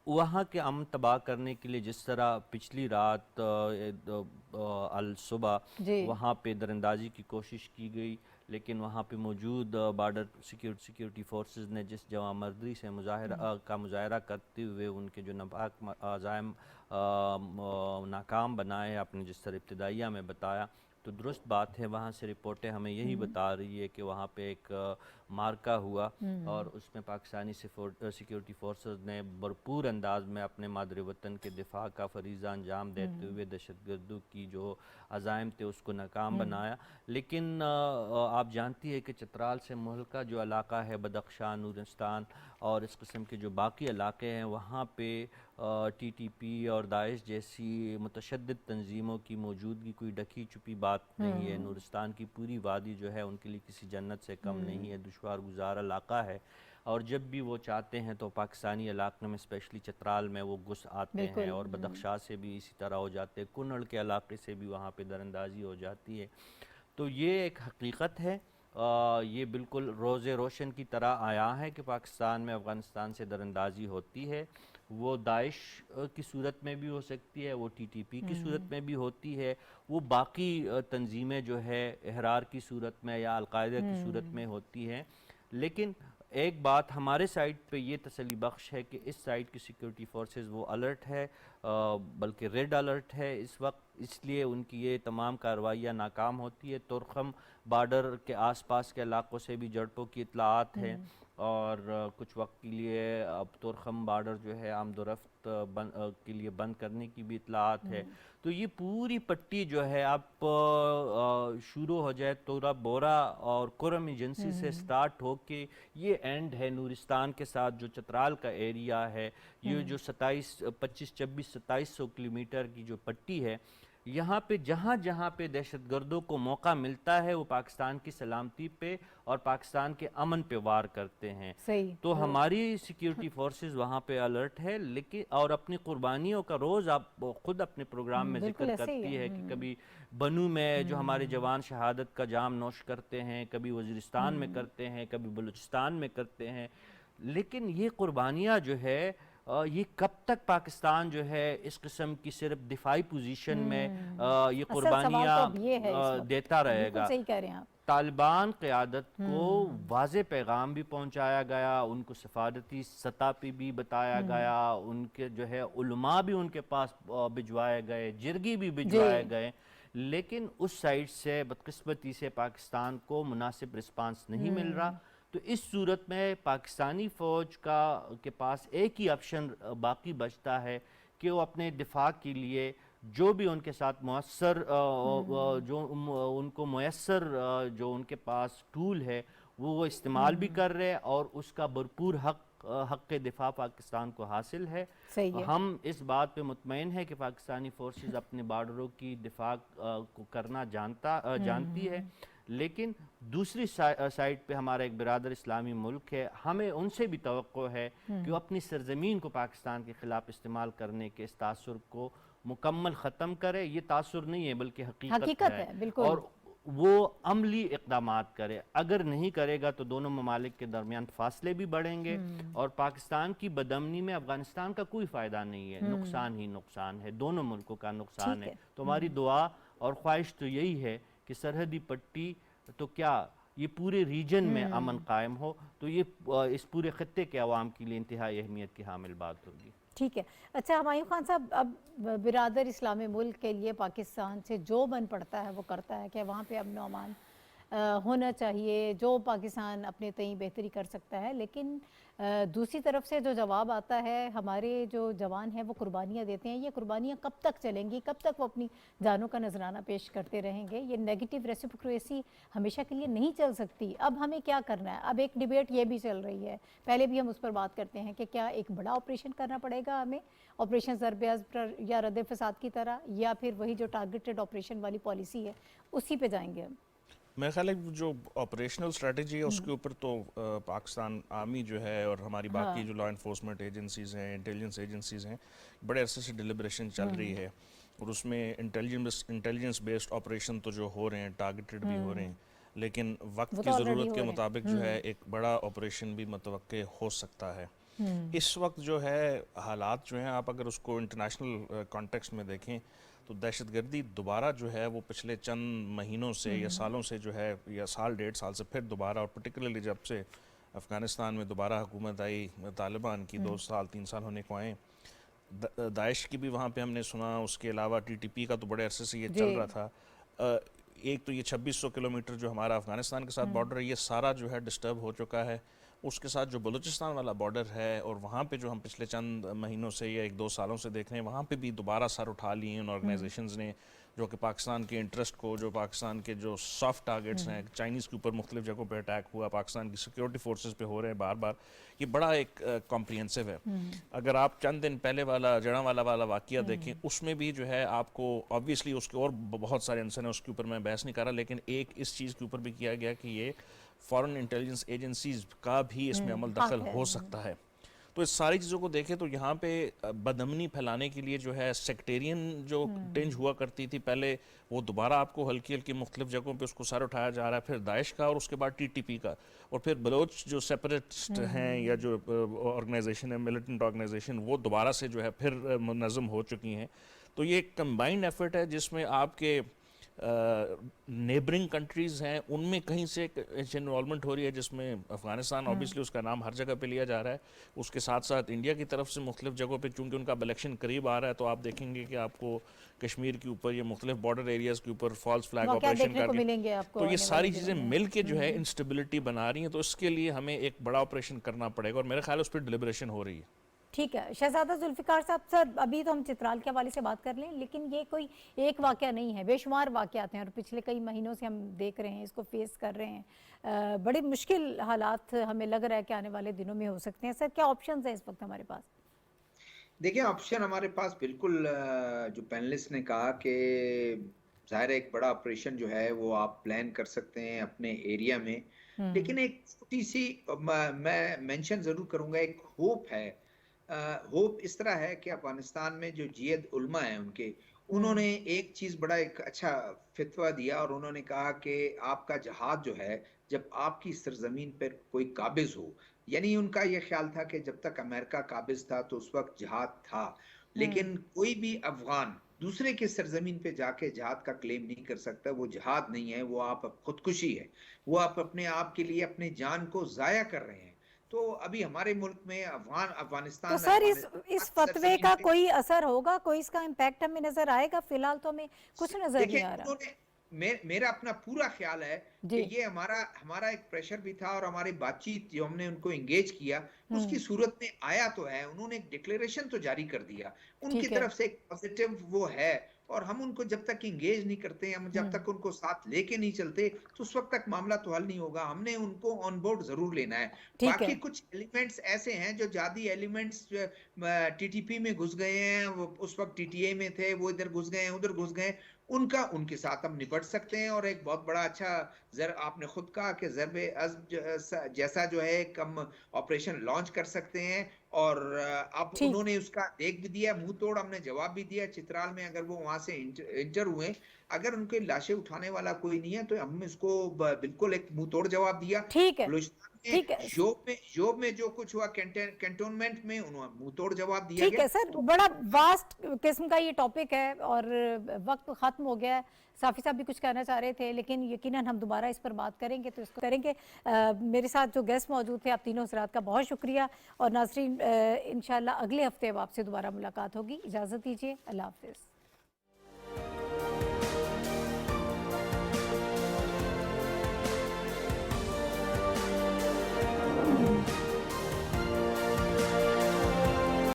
वहाँ के अमन तबाह करने के लिए जिस तरह पिछली रात अल सुबह वहाँ पे दरअंदाजी की कोशिश की गई, लेकिन वहाँ पे मौजूद बॉर्डर सिक्योरिटी फोर्सेस ने जिस जवामर्दी से मुजाहरा करते हुए उनके जो नापाक अज़ाइम नाकाम बनाए, आपने जिस तरह इब्तिदाइया में बताया, तो दुरुस्त बात है। वहाँ से रिपोर्टें हमें यही बता रही है कि वहाँ पे एक मार्का हुआ और उसमें पाकिस्तानी सिक्योरिटी फोर्सेस ने भरपूर अंदाज में अपने मादरे वतन के दिफा का फरीज़ा अंजाम देते हुए दहशतगर्दों की जो अज़ाइम थे उसको नाकाम बनाया। लेकिन आप जानती है कि चित्राल से मुल्का जो इलाका है, बदख्शां, नूरिस्तान और इस किस्म के जो बाकी इलाके हैं, वहाँ पे TTP और दाइश जैसी मुतशद्दिद तंजीमों की मौजूदगी कोई ढकी छुपी बात नहीं है। नूरिस्तान की पूरी वादी जो है उनके लिए किसी जन्नत से कम नहीं है, दुश्वार गुजार इलाका है और जब भी वो चाहते हैं तो पाकिस्तानी इलाके में स्पेशली चित्राल में वो घुस आते हैं और बदख्शां से भी इसी तरह हो जाते हैं, कुनड़ के इलाके से भी वहाँ पे दरअंदाजी हो जाती है। तो ये एक हकीकत है, ये बिल्कुल रोज़े रोशन की तरह आया है कि पाकिस्तान में अफ़गानिस्तान से दरअंदाजी होती है। वो दाइश की सूरत में भी हो सकती है, वो TTP की सूरत में भी होती है, वो बाकी तंजीमें जो है इहरार की सूरत में या अलकायदा की सूरत में होती हैं। लेकिन एक बात हमारे साइड पे ये तसल्ली बख्श है कि इस साइड की सिक्योरिटी फोर्सेस वो अलर्ट है, बल्कि रेड अलर्ट है इस वक्त, इसलिए उनकी ये तमाम कार्रवाइयाँ नाकाम होती है। तुरखम बॉर्डर के आसपास के इलाकों से भी झड़पों की इत्तलात हैं और कुछ वक्त के लिए अब तुरखम बॉर्डर जो है आमदोरफ्त के लिए बंद करने की भी इत्तलात है। तो ये पूरी पट्टी जो है आप शुरू हो जाए तोरा बोरा और कुरम एजेंसी से स्टार्ट हो के ये एंड है नूरिस्तान के साथ जो चित्राल का एरिया है, ये जो 25-26-2700 किलोमीटर की जो पट्टी है, यहाँ पे जहाँ पे दहशतगर्दों को मौका मिलता है वो पाकिस्तान की सलामती पे और पाकिस्तान के अमन पे वार करते हैं। सही। तो हमारी सिक्योरिटी फोर्सेस वहाँ पे अलर्ट है, लेकिन और अपनी कुर्बानियों का रोज़ आप खुद अपने प्रोग्राम में जिक्र करती है कि कभी बनू में जो हमारे जवान शहादत का जाम नोश करते हैं, कभी वज़ीरिस्तान में करते हैं, कभी बलूचिस्तान में करते हैं। लेकिन ये कुर्बानियाँ जो है ये कब तक पाकिस्तान जो है इस किस्म की सिर्फ दिफाई पोजीशन में ये कुर्बानियाँ देता रहेगा? सही कह रहे हैं आप। तालिबान क़यादत को वाज़े पैगाम भी पहुंचाया गया, उनको सफारती सतह पे भी बताया गया, उनके जो है उलमा भी उनके पास भिजवाए गए, जिरगी भी भिजवाए गए, लेकिन उस साइड से बदकिस्मती से पाकिस्तान को मुनासिब रिस्पांस नहीं मिल रहा। तो इस सूरत में पाकिस्तानी फ़ौज के पास एक ही ऑप्शन बाकी बचता है कि वो अपने दिफा के लिए जो भी उनके साथ मुयस्सर जो उनको मुयस्सर जो उनके पास टूल है वो इस्तेमाल भी कर रहे हैं और उसका भरपूर हक़ के दिफा पाकिस्तान को हासिल है। हम इस बात पे मुतमईन है कि पाकिस्तानी फोर्सेस अपने बॉर्डरों की दिफा को करना जानती है, लेकिन दूसरी साइड पे हमारा एक बिरादर इस्लामी मुल्क है, हमें उनसे भी तवक्को है कि वो अपनी सरजमीन को पाकिस्तान के ख़िलाफ़ इस्तेमाल करने के इस तासुर को मुकम्मल ख़त्म करे। ये तासुर नहीं है बल्कि हकीकत है, बिल्कुल। और वो अमली इक़दामात करे, अगर नहीं करेगा तो दोनों ममालिक के दरमियान फासले भी बढ़ेंगे और पाकिस्तान की बदअमनी में अफ़गानिस्तान का कोई फ़ायदा नहीं है, नुकसान ही नुकसान है, दोनों मुल्कों का नुकसान है। तो हमारी दुआ और ख्वाहिश तो यही है कि सरहदी पट्टी तो क्या ये पूरे रीजन में अमन कायम हो, तो ये इस पूरे खत्ते के अवाम के लिए इंतहाई अहमियत की हामिल बात होगी। ठीक है। अच्छा हुमायूं खान साहब, अब बिरादर इस्लामी मुल्क के लिए पाकिस्तान से जो बन पड़ता है वो करता है कि वहाँ पे अमन और अमान होना चाहिए, जो पाकिस्तान अपने तई बेहतरी कर सकता है, लेकिन दूसरी तरफ से जो जवाब आता है, हमारे जो जवान हैं वो कुर्बानियाँ देते हैं, ये कुर्बानियाँ कब तक चलेंगी, कब तक वो अपनी जानों का नजराना पेश करते रहेंगे? ये नेगेटिव रेसिप्रोकेसी हमेशा के लिए नहीं चल सकती। अब हमें क्या करना है? अब एक डिबेट ये भी चल रही है, पहले भी हम उस पर बात करते हैं कि क्या एक बड़ा ऑपरेशन करना पड़ेगा हमें, ऑपरेशन ज़रब या रद्द फसाद की तरह, या फिर वही जो टारगेटेड ऑपरेशन वाली पॉलिसी है उसी पे जाएंगे हम? मेरा ख्याल है जो ऑपरेशनल स्ट्रेटजी है उसके ऊपर तो पाकिस्तान आर्मी जो है और हमारी बाकी जो लॉ इन्फोर्समेंट एजेंसीज़ हैं, इंटेलिजेंस एजेंसीज़ हैं, बड़े अरसे से डिलिब्रेशन चल रही है और उसमें इंटेलिजेंस बेस्ड ऑपरेशन तो जो हो रहे हैं, टारगेटेड भी हो रहे हैं, लेकिन वक्त की ज़रूरत के मुताबिक जो है एक बड़ा ऑपरेशन भी मुतवक्के हो सकता है। इस वक्त जो है हालात जो हैं, आप अगर उसको इंटरनेशनल कॉन्टेक्स्ट में देखें तो तो दहशतगर्दी दोबारा जो है वो पिछले चंद महीनों से या सालों से जो है, या साल 1.5 साल से फिर दोबारा, और पर्टिकुलरली जब से अफ़गानिस्तान में दोबारा हुकूमत आई तालिबान की 2 साल 3 साल होने को आए, दाइश की भी वहाँ पे हमने सुना, उसके अलावा टीटीपी का तो बड़े अरसे से ये चल रहा था। एक तो ये 2600 किलोमीटर जो हमारा अफ़गानिस्तान के साथ बॉर्डर है, ये सारा जो है डिस्टर्ब हो चुका है। उसके साथ जो बलूचिस्तान वाला बॉर्डर है, और वहाँ पे जो हम पिछले चंद महीनों से या 1-2 सालों से देख रहे हैं, वहाँ पे भी दोबारा सर उठा लिए उन ऑर्गेनाइजेशंस ने, जो कि पाकिस्तान के इंटरेस्ट को, जो पाकिस्तान के जो सॉफ्ट टारगेट्स हैं, चाइनीज़ के ऊपर मुख्तलिफ जगहों पे अटैक हुआ, पाकिस्तान की सिक्योरिटी फोर्सेस पे हो रहे हैं बार बार, ये बड़ा एक कॉम्प्रिहेंसिव है। अगर आप चंद दिन पहले वाला जड़ांवाला वाला वाक़या देखें, उसमें भी जो है आपको ऑब्वियसली उसके और बहुत सारे आंसर हैं, उसके ऊपर मैं बहस नहीं कर रहा, लेकिन एक इस चीज़ के ऊपर भी किया गया कि ये फॉरेन इंटेलिजेंस एजेंसीज का भी इसमें अमल दखल हो सकता है। तो इस सारी चीज़ों को देखें तो यहाँ पे बदअमनी फैलाने के लिए जो है सेक्टेरियन जो टिंज हुआ करती थी पहले, वो दोबारा आपको हल्की हल्की मुख्तलिफ जगहों पे उसको सर उठाया जा रहा है, फिर दाइश का, और उसके बाद टीटीपी का, और फिर बलोच जो सेपरेटिस्ट हैं या जो ऑर्गेनाइजेशन है, मिलिटेंट ऑर्गेनाइजेशन, वो दोबारा से जो है फिर मुनज़्ज़म हो चुकी हैं। तो ये एक कंबाइंड एफर्ट है जिसमें आपके नेबरिंग कंट्रीज़ हैं, उनमें कहीं से इन्वॉल्वमेंट हो रही है, जिसमें अफ़गानिस्तान ऑब्वियसली उसका नाम हर जगह पे लिया जा रहा है। उसके साथ साथ इंडिया की तरफ से मुख्तलिफ जगहों पे, चूँकि उनका इलेक्शन करीब आ रहा है, तो आप देखेंगे कि आपको कश्मीर के ऊपर या मुख्तलिफ बॉर्डर एरियाज़ के ऊपर फॉल्स फ्लैग ऑपरेशन करके, तो ये सारी चीज़ें मिल के जो है इंस्टेबिलिटी बना रही हैं। तो इसके लिए हमें एक बड़ा ऑपरेशन करना पड़ेगा, और मेरे ख्याल उस पर डिलिब्रेशन हो रही है। ठीक है शहजादा जुल्फ़िकार साहब, सर अभी तो हम चित्राल के हवाले से बात कर लें, लेकिन ये कोई एक वाक़या नहीं है, बेशुमार वाक़यात हैं, और पिछले कई महीनों से हम देख रहे हैं, इसको फेस कर रहे हैं। बड़े मुश्किल हालात हमें लग रहा है कि आने वाले दिनों में हो सकते हैं। सर क्या ऑप्शंस हैं इस वक्त हमारे पास? देखिए, ऑप्शन हमारे पास बिल्कुल जो पैनलिस्ट ने कहा कि ज़ाहिर है एक बड़ा ऑपरेशन जो है वो आप प्लान कर सकते हैं अपने एरिया में, लेकिन एक छोटी सी मैं मेंशन ज़रूर करूँगा, एक होप है। होप इस तरह है कि अफगानिस्तान में जो जियद उलमा है उन्होंने एक चीज़ बड़ा एक अच्छा फतवा दिया, और उन्होंने कहा कि आपका जहाद जो है, जब आपकी सरजमीन पर कोई काबिज हो, यानी उनका ये ख्याल था कि जब तक अमेरिका काबिज था तो उस वक्त जहाद था, लेकिन कोई भी अफगान दूसरे के सरजमीन पे जाके जहाद का क्लेम नहीं कर सकता। वो जहाद नहीं है, वो आप खुदकुशी है, वो आप अपने आप के लिए अपने जान को जाया कर रहे हैं। तो अभी हमारे मुल्क में अफगानिस्तान तो सर इस फतवे का कोई असर होगा, कोई इसका इम्पैक्ट हमें नजर आएगा? फिलहाल तो हमें कुछ नजर नहीं आ रहा। मेरा अपना पूरा ख्याल है कि ये हमारा एक प्रेशर भी था, और हमारी बातचीत जो हमने उनको एंगेज किया उसकी सूरत में आया तो है। उन्होंने एक डिक्लेरेशन तो जारी कर दिया, उनकी तरफ से एक पॉजिटिव वो है, और हम उनको जब तक इंगेज नहीं करते, हम जब तक उनको साथ लेके नहीं चलते, तो उस वक्त तक मामला तो हल नहीं होगा। हमने उनको ऑन बोर्ड जरूर लेना है। बाकी कुछ एलिमेंट्स ऐसे हैं जो जादी एलिमेंट्स टीटीपी में घुस गए हैं, वो उस वक्त टीटीए में थे, वो इधर घुस गए, उधर घुस गए, उनके साथ हम निपट सकते हैं। और एक बहुत बड़ा अच्छा आपने खुद कहा कि ज़रबे अज़्म जैसा जो है हम ऑपरेशन लॉन्च कर सकते हैं, और अब उन्होंने उसका देख भी दिया, मुंह तोड़ हमने जवाब भी दिया। चित्राल में अगर वो वहां से इंटर हुए, अगर उनके लाशें उठाने वाला कोई नहीं है, तो हमने उसको बिल्कुल एक मुंह तोड़ जवाब दिया। ठीक है, जोब में जो कुछ हुआ कैंटोनमेंट में, उन्होंने मुंह तोड़ जवाब दिया। ठीक है सर, बड़ा वास्ट किस्म का ये टॉपिक है और वक्त खत्म हो गया है। साफी साहब भी कुछ कहना चाह रहे थे, लेकिन यकीनन हम दोबारा इस पर बात करेंगे, तो इसको करेंगे। मेरे साथ जो गेस्ट मौजूद थे, आप तीनों हज़रात का बहुत शुक्रिया, और नाज़रीन इंशाल्लाह अगले हफ्ते अब आपसे दोबारा मुलाकात होगी। इजाज़त दीजिए, अल्लाह हाफ़िज़।